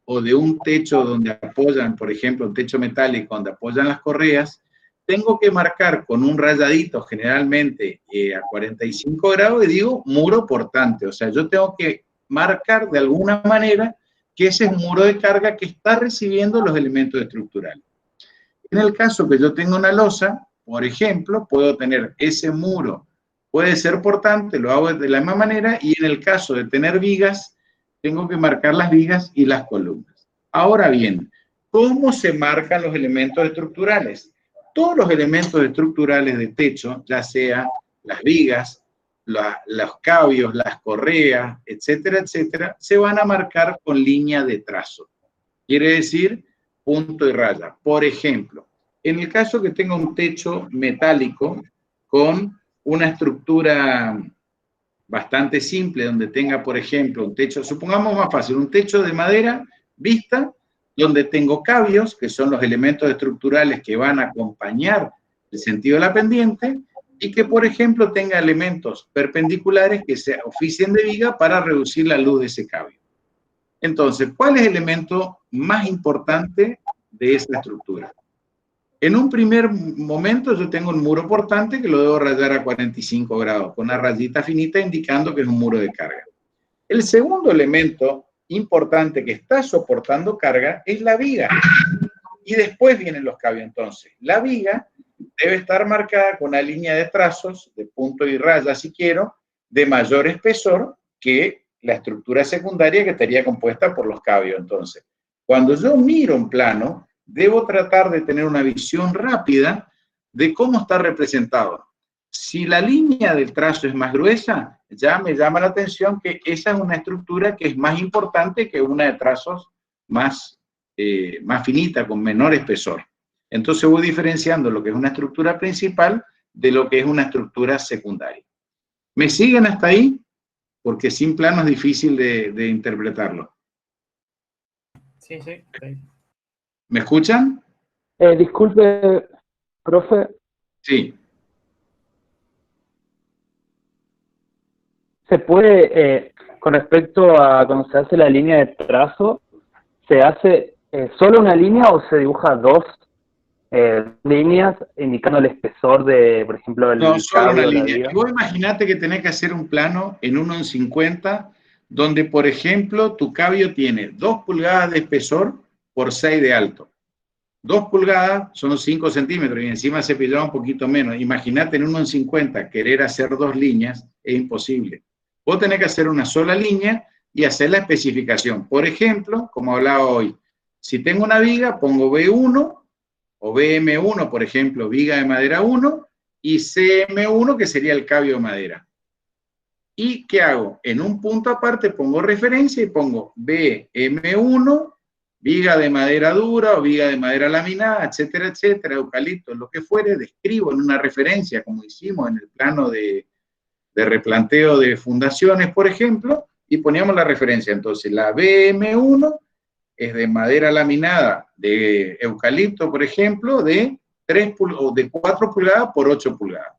o de un techo donde apoyan, por ejemplo, un techo metálico donde apoyan las correas, tengo que marcar con un rayadito, generalmente a 45 grados, y digo muro portante. O sea, yo tengo que marcar de alguna manera que ese es un muro de carga que está recibiendo los elementos estructurales. En el caso que yo tenga una losa, por ejemplo, puedo tener ese muro, puede ser portante, lo hago de la misma manera, y en el caso de tener vigas, tengo que marcar las vigas y las columnas. Ahora bien, ¿cómo se marcan los elementos estructurales? Todos los elementos estructurales de techo, ya sea las vigas, los cabios, las correas, etcétera, etcétera, se van a marcar con línea de trazo. Quiere decir punto y raya. Por ejemplo, en el caso que tenga un techo metálico con una estructura bastante simple, donde tenga, por ejemplo, un techo, supongamos más fácil, un techo de madera vista, donde tengo cabios, que son los elementos estructurales que van a acompañar el sentido de la pendiente, y que, por ejemplo, tenga elementos perpendiculares que se oficien de viga para reducir la luz de ese cabio. Entonces, ¿cuál es el elemento más importante de esa estructura? En un primer momento yo tengo un muro portante que lo debo rayar a 45 grados, con una rayita finita indicando que es un muro de carga. El segundo elemento importante que está soportando carga es la viga. Y después vienen los cabios. Entonces, la viga debe estar marcada con una línea de trazos, de punto y raya si quiero, de mayor espesor que la estructura secundaria que estaría compuesta por los cabios. Entonces, cuando yo miro un plano, debo tratar de tener una visión rápida de cómo está representado. Si la línea del trazo es más gruesa, ya me llama la atención que esa es una estructura que es más importante que una de trazos más finita, con menor espesor. Entonces voy diferenciando lo que es una estructura principal de lo que es una estructura secundaria. ¿Me siguen hasta ahí? Porque sin plano es difícil de interpretarlo. Sí. ¿Me escuchan? Disculpe, profe. Sí. ¿Se puede, con respecto a cuando se hace la línea de trazo, se hace solo una línea o se dibuja dos líneas indicando el espesor de, por ejemplo, el no, solo cabio, una la línea. viga? Y vos imaginate que tenés que hacer un plano en 1 en 50, donde, por ejemplo, tu cabio tiene 2 pulgadas de espesor por 6 de alto. 2 pulgadas son 5 centímetros y encima se pillaba un poquito menos. Imagínate en 1 en 50 querer hacer 2 líneas, es imposible. Vos tenés que hacer una sola línea y hacer la especificación. Por ejemplo, como hablaba hoy, si tengo una viga, pongo B1 o BM1, por ejemplo, viga de madera 1, y CM1, que sería el cabio de madera. ¿Y qué hago? En un punto aparte pongo referencia y pongo BM1, viga de madera dura o viga de madera laminada, etcétera, etcétera, eucalipto, lo que fuere, describo en una referencia, como hicimos en el plano de replanteo de fundaciones, por ejemplo, y poníamos la referencia. Entonces, la BM1 es de madera laminada de eucalipto, por ejemplo, de 4 pulgadas por 8 pulgadas.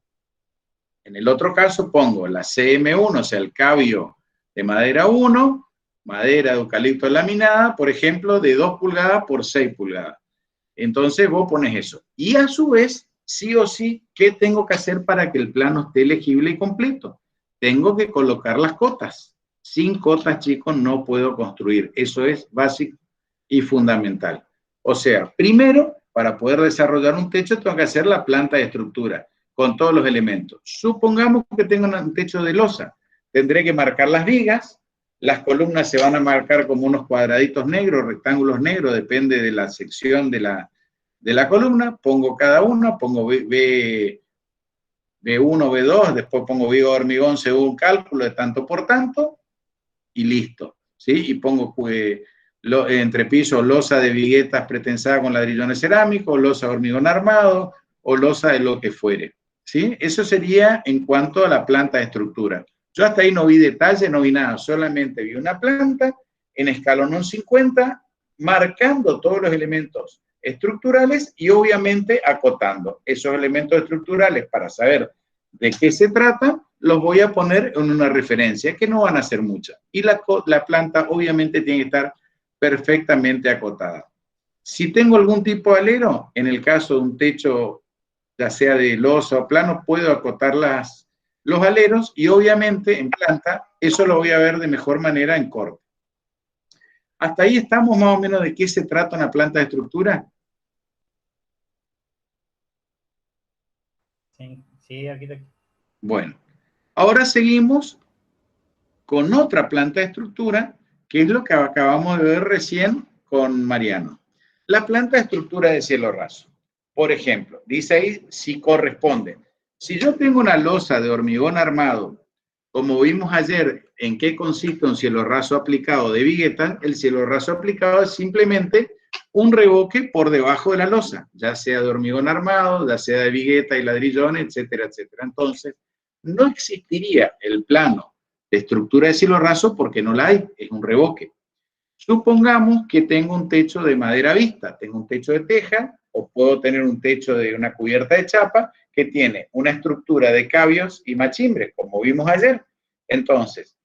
En el otro caso pongo la CM1, o sea, el cabio de madera 1, madera de eucalipto laminada, por ejemplo, de 2 pulgadas por 6 pulgadas. Entonces vos pones eso. Y a su vez, sí o sí, ¿qué tengo que hacer para que el plano esté legible y completo? Tengo que colocar las cotas. Sin cotas, chicos, no puedo construir. Eso es básico. y fundamental. O sea, primero, para poder desarrollar un techo, tengo que hacer la planta de estructura con todos los elementos. Supongamos que tengo un techo de losa. Tendré que marcar las vigas, las columnas se van a marcar como unos cuadraditos negros, rectángulos negros, depende de la sección de la columna. Pongo cada una, pongo B1, B2, después pongo viga de hormigón según cálculo de tanto por tanto, y listo, ¿sí? Y pongo entrepiso, losa de viguetas pretensada con ladrillones cerámicos, losa de hormigón armado, o losa de lo que fuere, ¿sí? Eso sería en cuanto a la planta de estructura. Yo hasta ahí no vi detalle, no vi nada, solamente vi una planta en escalón 50, marcando todos los elementos estructurales y obviamente acotando esos elementos estructurales para saber de qué se trata. Los voy a poner en una referencia, que no van a ser muchas. Y la planta obviamente tiene que estar perfectamente acotada. Si tengo algún tipo de alero, en el caso de un techo, ya sea de losa o plano, puedo acotar los aleros y obviamente en planta, eso lo voy a ver de mejor manera en corte. Hasta ahí estamos más o menos de qué se trata una planta de estructura. Sí, arquitecto. Bueno, ahora seguimos con otra planta de estructura, que es lo que acabamos de ver recién con Mariano. La planta de estructura de cielo raso. Por ejemplo, dice ahí si corresponde. Si yo tengo una losa de hormigón armado, como vimos ayer, ¿en qué consiste un cielo raso aplicado de vigueta? El cielo raso aplicado es simplemente un revoque por debajo de la losa, ya sea de hormigón armado, ya sea de vigueta y ladrillones, etcétera, etcétera. Entonces, no existiría el plano de estructura de cielo raso porque no la hay, es un revoque. Supongamos que tengo un techo de madera vista, tengo un techo de teja, o puedo tener un techo de una cubierta de chapa que tiene una estructura de cabios y machimbres, como vimos ayer. Entonces,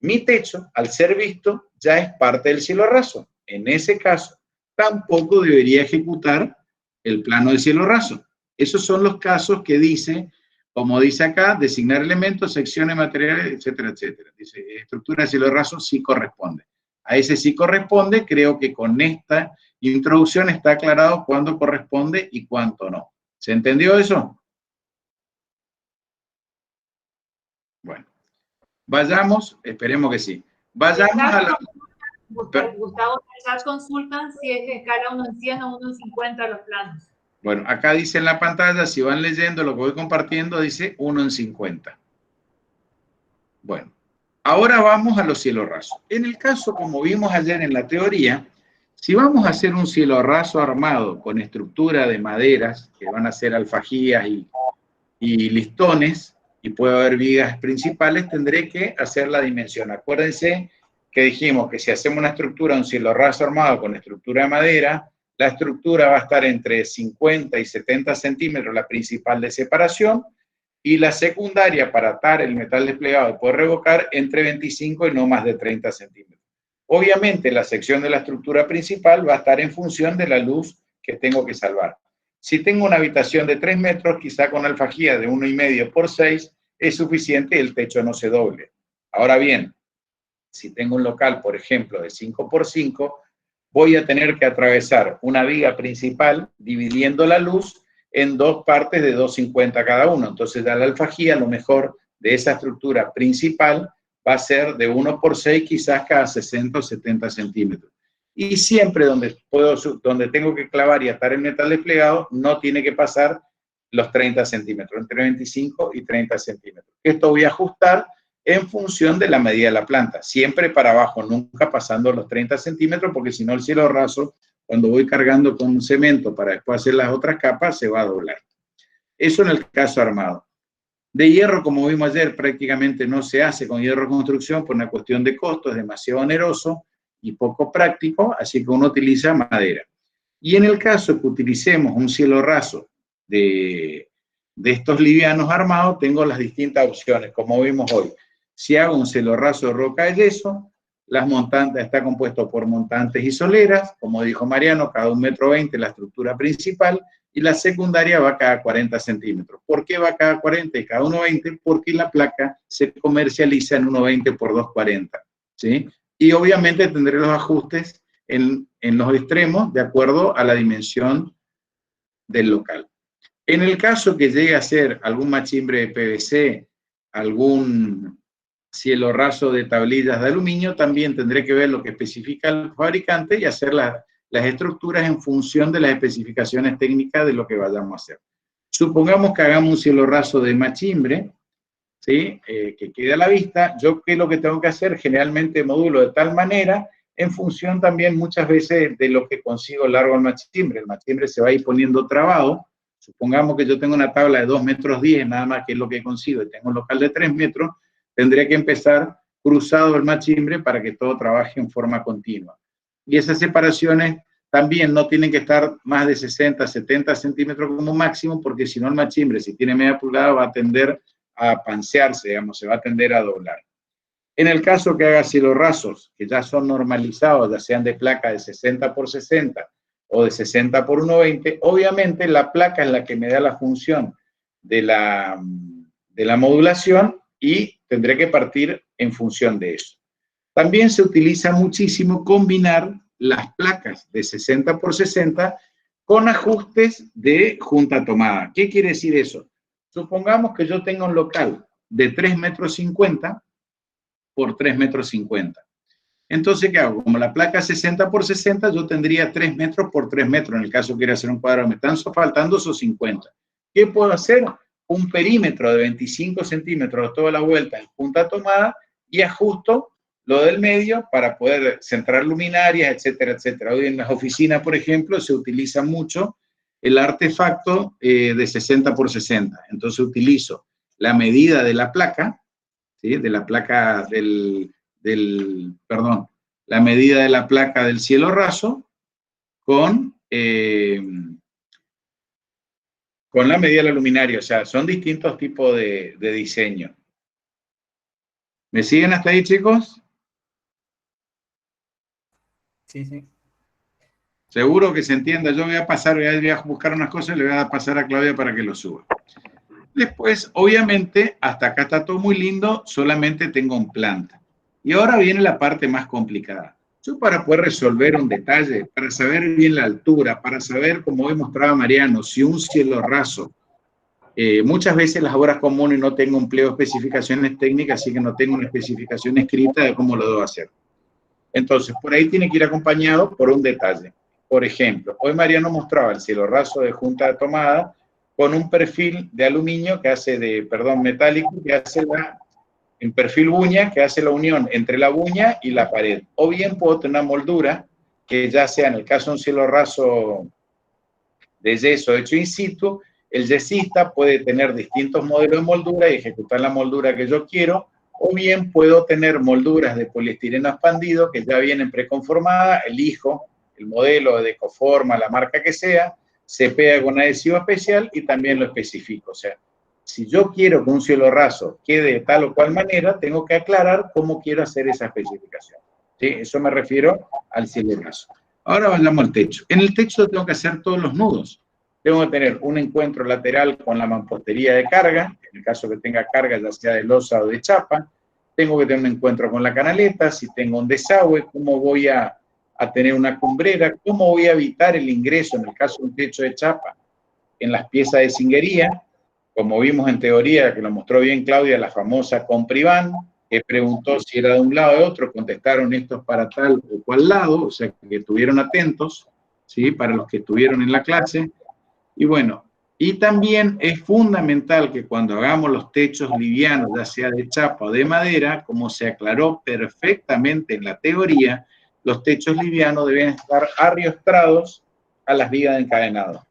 mi techo, al ser visto, ya es parte del cielo raso. En ese caso, tampoco debería ejecutar el plano del cielo raso. Esos son los casos que dice, como dice acá, designar elementos, secciones, materiales, etcétera, etcétera. Dice, estructura de cielo raso sí corresponde. A ese sí corresponde, creo que con esta introducción está aclarado cuándo corresponde y cuánto no. ¿Se entendió eso? Bueno, vayamos, esperemos que sí. Vayamos a la... Gustavo, ya consultan si es de escala 1 en 100 o 1 en 50 los planos. Bueno, acá dice en la pantalla, si van leyendo lo que voy compartiendo, dice 1 en 50. Bueno, ahora vamos a los cielos rasos. En el caso, como vimos ayer en la teoría, si vamos a hacer un cielo raso armado con estructura de maderas, que van a ser alfajías y listones, y puede haber vigas principales, tendré que hacer la dimensión. Acuérdense que dijimos que si hacemos una estructura, un cielo raso armado con estructura de madera, la estructura va a estar entre 50 y 70 centímetros, la principal de separación, y la secundaria para atar el metal desplegado y poder revocar entre 25 y no más de 30 centímetros. Obviamente la sección de la estructura principal va a estar en función de la luz que tengo que salvar. Si tengo una habitación de 3 metros, quizá con alfajía de 1,5 por 6 es suficiente y el techo no se doble. Ahora bien, si tengo un local, por ejemplo, de 5 por 5, voy a tener que atravesar una viga principal dividiendo la luz en dos partes de 2,50 cada uno. Entonces, ya la alfajía, lo mejor de esa estructura principal va a ser de 1 por 6, quizás cada 60 o 70 centímetros. Y siempre donde tengo que clavar y atar el metal desplegado, no tiene que pasar los 30 centímetros, entre 25 y 30 centímetros. Esto voy a ajustar en función de la medida de la planta, siempre para abajo, nunca pasando los 30 centímetros, porque si no el cielo raso, cuando voy cargando con cemento para después hacer las otras capas, se va a doblar. Eso en el caso armado. De hierro, como vimos ayer, prácticamente no se hace con hierro de construcción por una cuestión de costo, es demasiado oneroso y poco práctico, así que uno utiliza madera. Y en el caso que utilicemos un cielo raso de estos livianos armados, tengo las distintas opciones, como vimos hoy. Si hago un cielo raso de roca de yeso, las montantes está compuesto por montantes y soleras, como dijo Mariano, cada 1,20 m la estructura principal, y la secundaria va cada 40 centímetros. ¿Por qué va cada 40 y cada 1,20? Porque la placa se comercializa en 1,20 por 2,40, ¿sí? Y obviamente tendré los ajustes en en los extremos de acuerdo a la dimensión del local. En el caso que llegue a ser algún machimbre de PVC, algún cielo raso de tablillas de aluminio, también tendré que ver lo que especifica el fabricante y hacer las estructuras en función de las especificaciones técnicas de lo que vayamos a hacer. Supongamos que hagamos un cielo raso de machimbre, ¿sí? Que quede a la vista. Yo, ¿qué es lo que tengo que hacer? Generalmente modulo de tal manera, en función también muchas veces de lo que consigo largo al machimbre. El machimbre se va a ir poniendo trabado. Supongamos que yo tengo una tabla de 2,10 metros, nada más que es lo que consigo, y tengo un local de 3 metros, tendría que empezar cruzado el machimbre para que todo trabaje en forma continua. Y esas separaciones también no tienen que estar más de 60, 70 centímetros como máximo, porque si no el machimbre, si tiene media pulgada, va a tender a pansearse, digamos, se va a tender a doblar. En el caso que haga cielos rasos, que ya son normalizados, ya sean de placa de 60 por 60 o de 60 por 1,20, obviamente la placa es la que me da la función de la modulación y tendré que partir en función de eso. También se utiliza muchísimo combinar las placas de 60 por 60 con ajustes de junta tomada. ¿Qué quiere decir eso? Supongamos que yo tenga un local de 3,50 metros por 3,50 metros. Entonces, ¿qué hago? Como la placa es 60 por 60, yo tendría 3 metros por 3 metros. En el caso que quiera hacer un cuadrado, me están faltando esos 50. ¿Qué puedo hacer? Un perímetro de 25 centímetros toda la vuelta en punta tomada y ajusto lo del medio para poder centrar luminarias, etcétera, etcétera. Hoy en las oficinas, por ejemplo, se utiliza mucho el artefacto de 60 por 60. Entonces utilizo la medida de la placa, ¿sí? De la placa la medida de la placa del cielo raso con la medida de la luminaria. O sea, son distintos tipos de diseño. ¿Me siguen hasta ahí, chicos? Sí, sí. Seguro que se entienda. Yo voy a buscar unas cosas y le voy a pasar a Claudia para que lo suba. Después, obviamente, hasta acá está todo muy lindo, solamente tengo un planta. Y ahora viene la parte más complicada. Yo, para poder resolver un detalle, para saber bien la altura, para saber, como hoy mostraba Mariano, si un cielo raso, muchas veces las obras comunes no tengo un pliego de especificaciones técnicas, así que no tengo una especificación escrita de cómo lo debo hacer. Entonces, por ahí tiene que ir acompañado por un detalle. Por ejemplo, hoy Mariano mostraba el cielo raso de junta de tomada con un perfil de aluminio metálico, que hace en perfil buña, que hace la unión entre la buña y la pared. O bien puedo tener una moldura, que ya sea en el caso de un cielo raso de yeso hecho in situ, el yesista puede tener distintos modelos de moldura y ejecutar la moldura que yo quiero, o bien puedo tener molduras de poliestireno expandido que ya vienen preconformadas, elijo el modelo de Ecoforma, la marca que sea, se pega con adhesivo especial y también lo especifico. O sea, si yo quiero que un cielo raso quede de tal o cual manera, tengo que aclarar cómo quiero hacer esa especificación. ¿Sí? Eso me refiero al cielo raso. Ahora vayamos al techo. En el techo tengo que hacer todos los nudos. Tengo que tener un encuentro lateral con la mampostería de carga, en el caso que tenga carga ya sea de losa o de chapa. Tengo que tener un encuentro con la canaleta, si tengo un desagüe, cómo voy a tener una cumbrera, cómo voy a evitar el ingreso, en el caso de un techo de chapa, en las piezas de cinguería, como vimos en teoría, que lo mostró bien Claudia, la famosa compriván, que preguntó si era de un lado o de otro, contestaron estos para tal o cual lado, o sea, que estuvieron atentos, ¿sí? Para los que estuvieron en la clase. Y bueno, y también es fundamental que cuando hagamos los techos livianos, ya sea de chapa o de madera, como se aclaró perfectamente en la teoría, los techos livianos deben estar arriostrados a las vigas de encadenado,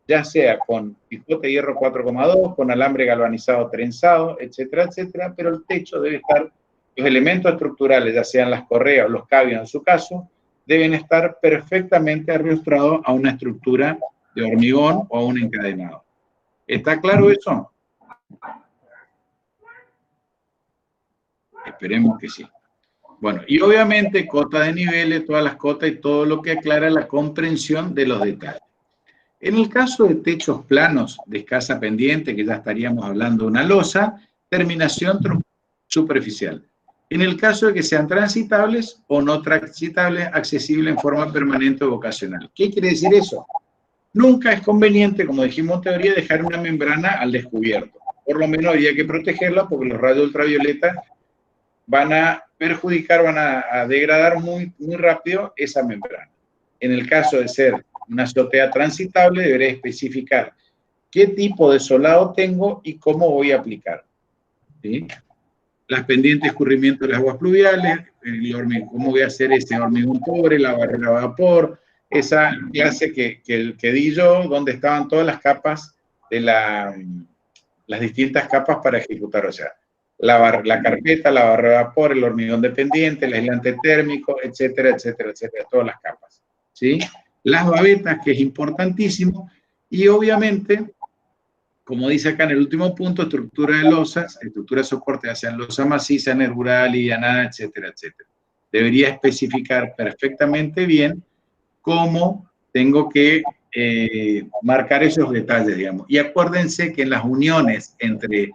ya sea con picote de hierro 4,2, con alambre galvanizado trenzado, etcétera, etcétera, pero el techo debe estar, los elementos estructurales, ya sean las correas o los cabios en su caso, deben estar perfectamente arriostrados a una estructura de hormigón o a un encadenado. ¿Está claro eso? Esperemos que sí. Bueno, y obviamente cota de niveles, todas las cotas y todo lo que aclara la comprensión de los detalles. En el caso de techos planos de escasa pendiente, que ya estaríamos hablando de una losa, terminación superficial. En el caso de que sean transitables o no transitables, accesibles en forma permanente o ocasional. ¿Qué quiere decir eso? Nunca es conveniente, como dijimos en teoría, dejar una membrana al descubierto. Por lo menos habría que protegerla porque los rayos ultravioleta van a perjudicar, van a degradar muy rápido esa membrana. En el caso de ser una azotea transitable, deberé especificar qué tipo de solado tengo y cómo voy a aplicar, ¿sí? Las pendientes de escurrimiento de las aguas pluviales, cómo voy a hacer ese hormigón pobre, la barrera a vapor, esa clase que di yo, donde estaban todas las capas de las distintas capas para ejecutar, o sea, la carpeta, la barrera de vapor, el hormigón dependiente, el aislante térmico, etcétera, etcétera, etcétera, todas las capas, ¿sí? Las babetas, que es importantísimo, y obviamente, como dice acá en el último punto, estructura de losas, estructura de soporte, ya sean losa maciza, nervural, livianada, etcétera, etcétera. Debería especificar perfectamente bien cómo tengo que marcar esos detalles, digamos. Y acuérdense que en las uniones entre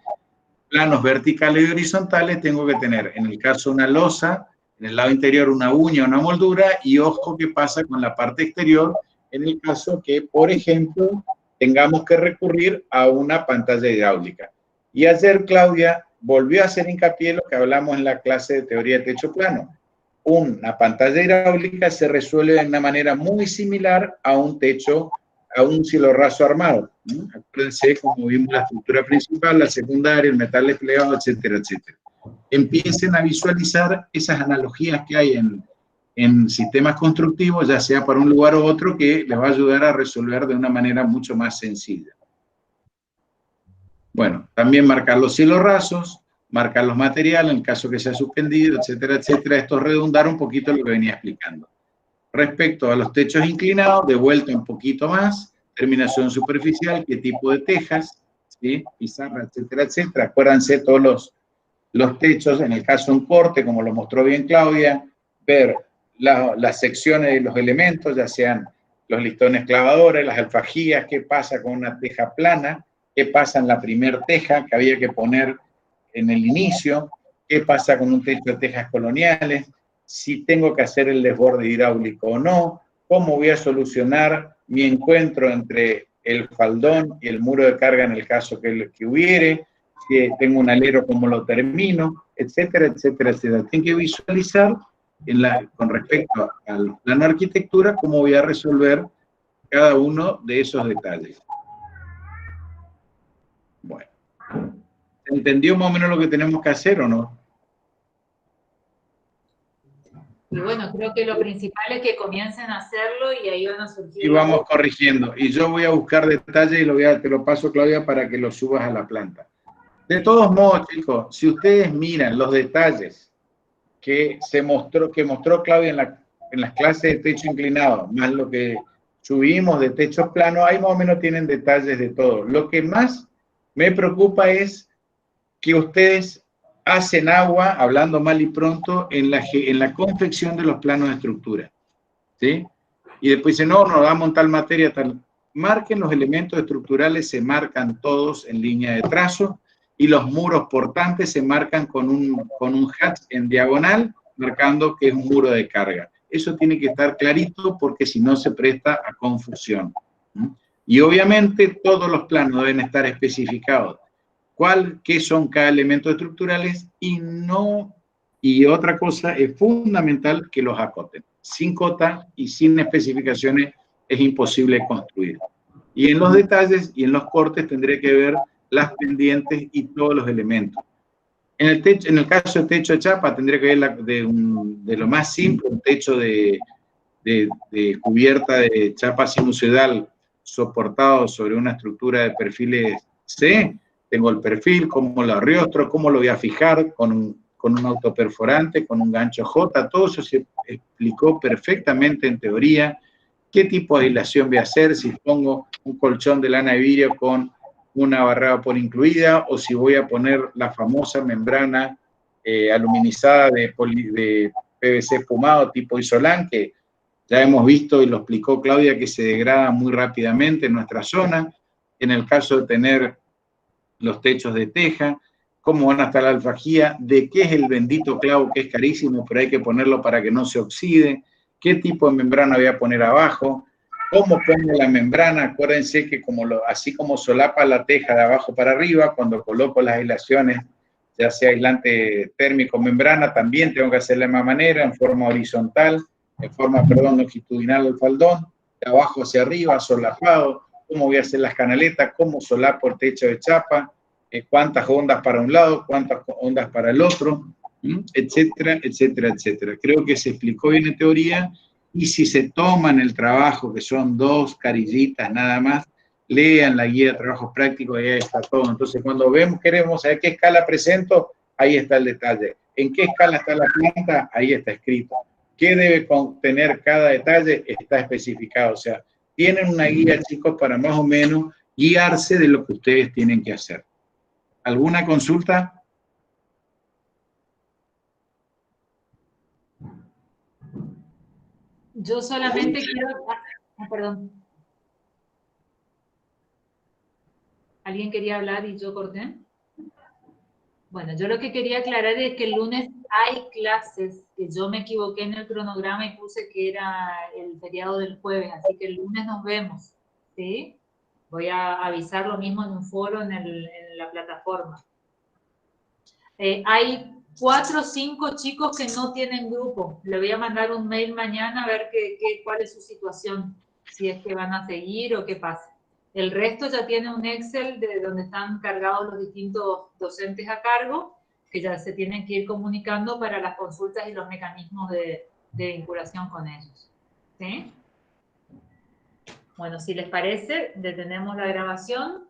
planos verticales y horizontales tengo que tener, en el caso una losa, en el lado interior una uña, una moldura, y ojo qué pasa con la parte exterior, en el caso que, por ejemplo, tengamos que recurrir a una pantalla hidráulica. Y ayer Claudia volvió a hacer hincapié en lo que hablamos en la clase de teoría de techo plano. Una pantalla hidráulica se resuelve de una manera muy similar a un techo, a un cielo raso armado, ¿no? Acuérdense, como vimos la estructura principal, la secundaria, el metal desplegado, etcétera, etcétera. Empiecen a visualizar esas analogías que hay en sistemas constructivos, ya sea para un lugar u otro, que les va a ayudar a resolver de una manera mucho más sencilla. Bueno, también marcar los cielos rasos, marcar los materiales en el caso que sea suspendido, etcétera, etcétera. Esto redundar un poquito lo que venía explicando. Respecto a los techos inclinados, de vuelta un poquito más, terminación superficial, qué tipo de tejas, ¿sí? Pizarra, etcétera, etcétera. Acuérdense todos los techos, en el caso un corte, como lo mostró bien Claudia, ver las secciones de los elementos, ya sean los listones clavadores, las alfajías, qué pasa con una teja plana, qué pasa en la primer teja que había que poner en el inicio, qué pasa con un techo de tejas coloniales, si tengo que hacer el desborde hidráulico o no, cómo voy a solucionar mi encuentro entre el faldón y el muro de carga en el caso que hubiere, si tengo un alero, cómo lo termino, etcétera, etcétera, etcétera. Tengo que visualizar con respecto al plano de arquitectura cómo voy a resolver cada uno de esos detalles. Bueno, ¿se entendió más o menos lo que tenemos que hacer o no? Y bueno, creo que lo principal es que comiencen a hacerlo y ahí van a surgir. Y vamos corrigiendo. Y yo voy a buscar detalles y te lo paso, Claudia, para que lo subas a la planta. De todos modos, chicos, si ustedes miran los detalles que mostró Claudia en las clases de techo inclinado, más lo que subimos de techos planos, ahí más o menos tienen detalles de todo. Lo que más me preocupa es que ustedes hacen agua, hablando mal y pronto, en la confección de los planos de estructura, ¿sí? Y después dicen, no, nos damos tal materia, tal. Marquen los elementos estructurales, se marcan todos en línea de trazo, y los muros portantes se marcan con un hatch en diagonal, marcando que es un muro de carga. Eso tiene que estar clarito porque si no se presta a confusión. Y obviamente todos los planos deben estar especificados. ¿Qué son cada elemento estructurales? Y otra cosa es fundamental que los acoten. Sin cota y sin especificaciones es imposible construir. Y en los detalles y en los cortes tendré que ver las pendientes y todos los elementos. En el caso de techo de chapa tendría que ver de lo más simple, un techo de cubierta de chapa sinusoidal soportado sobre una estructura de perfiles C. Tengo el perfil, cómo lo arriostro, cómo lo voy a fijar con un autoperforante, con un gancho J. Todo eso se explicó perfectamente en teoría. ¿Qué tipo de aislación voy a hacer? Si pongo un colchón de lana de vidrio con una barrera por incluida, o si voy a poner la famosa membrana aluminizada de PVC espumado tipo Isolán, que ya hemos visto y lo explicó Claudia, que se degrada muy rápidamente en nuestra zona. En el caso de tener los techos de teja, cómo van a estar la alfajía, de qué es el bendito clavo que es carísimo, pero hay que ponerlo para que no se oxide, qué tipo de membrana voy a poner abajo, cómo pongo la membrana. Acuérdense que así como solapa la teja de abajo para arriba, cuando coloco las aislaciones, ya sea aislante térmico o membrana, también tengo que hacerlo de la misma manera, en forma horizontal, en forma, perdón, longitudinal al faldón, de abajo hacia arriba, solapado, cómo voy a hacer las canaletas, cómo solapo el techo de chapa, cuántas ondas para un lado, cuántas ondas para el otro, etcétera, etcétera, etcétera. Creo que se explicó bien en teoría, y si se toman el trabajo, que son 2 carillitas nada más, lean la guía de trabajos prácticos y ahí está todo. Entonces, cuando queremos saber qué escala presento, ahí está el detalle. En qué escala está la planta, ahí está escrito. ¿Qué debe contener cada detalle? Está especificado. O sea, tienen una guía, chicos, para más o menos guiarse de lo que ustedes tienen que hacer. ¿Alguna consulta? Yo solamente quiero... perdón. ¿Alguien quería hablar y yo corté? Bueno, yo lo que quería aclarar es que el lunes hay clases, que yo me equivoqué en el cronograma y puse que era el feriado del jueves, así que el lunes nos vemos, ¿sí? Voy a avisar lo mismo en un foro en la plataforma. Hay 4 o 5 chicos que no tienen grupo. Le voy a mandar un mail mañana a ver cuál es su situación, si es que van a seguir o qué pasa. El resto ya tiene un Excel de donde están cargados los distintos docentes a cargo, que ya se tienen que ir comunicando para las consultas y los mecanismos de vinculación con ellos. ¿Sí? Bueno, si les parece, detenemos la grabación.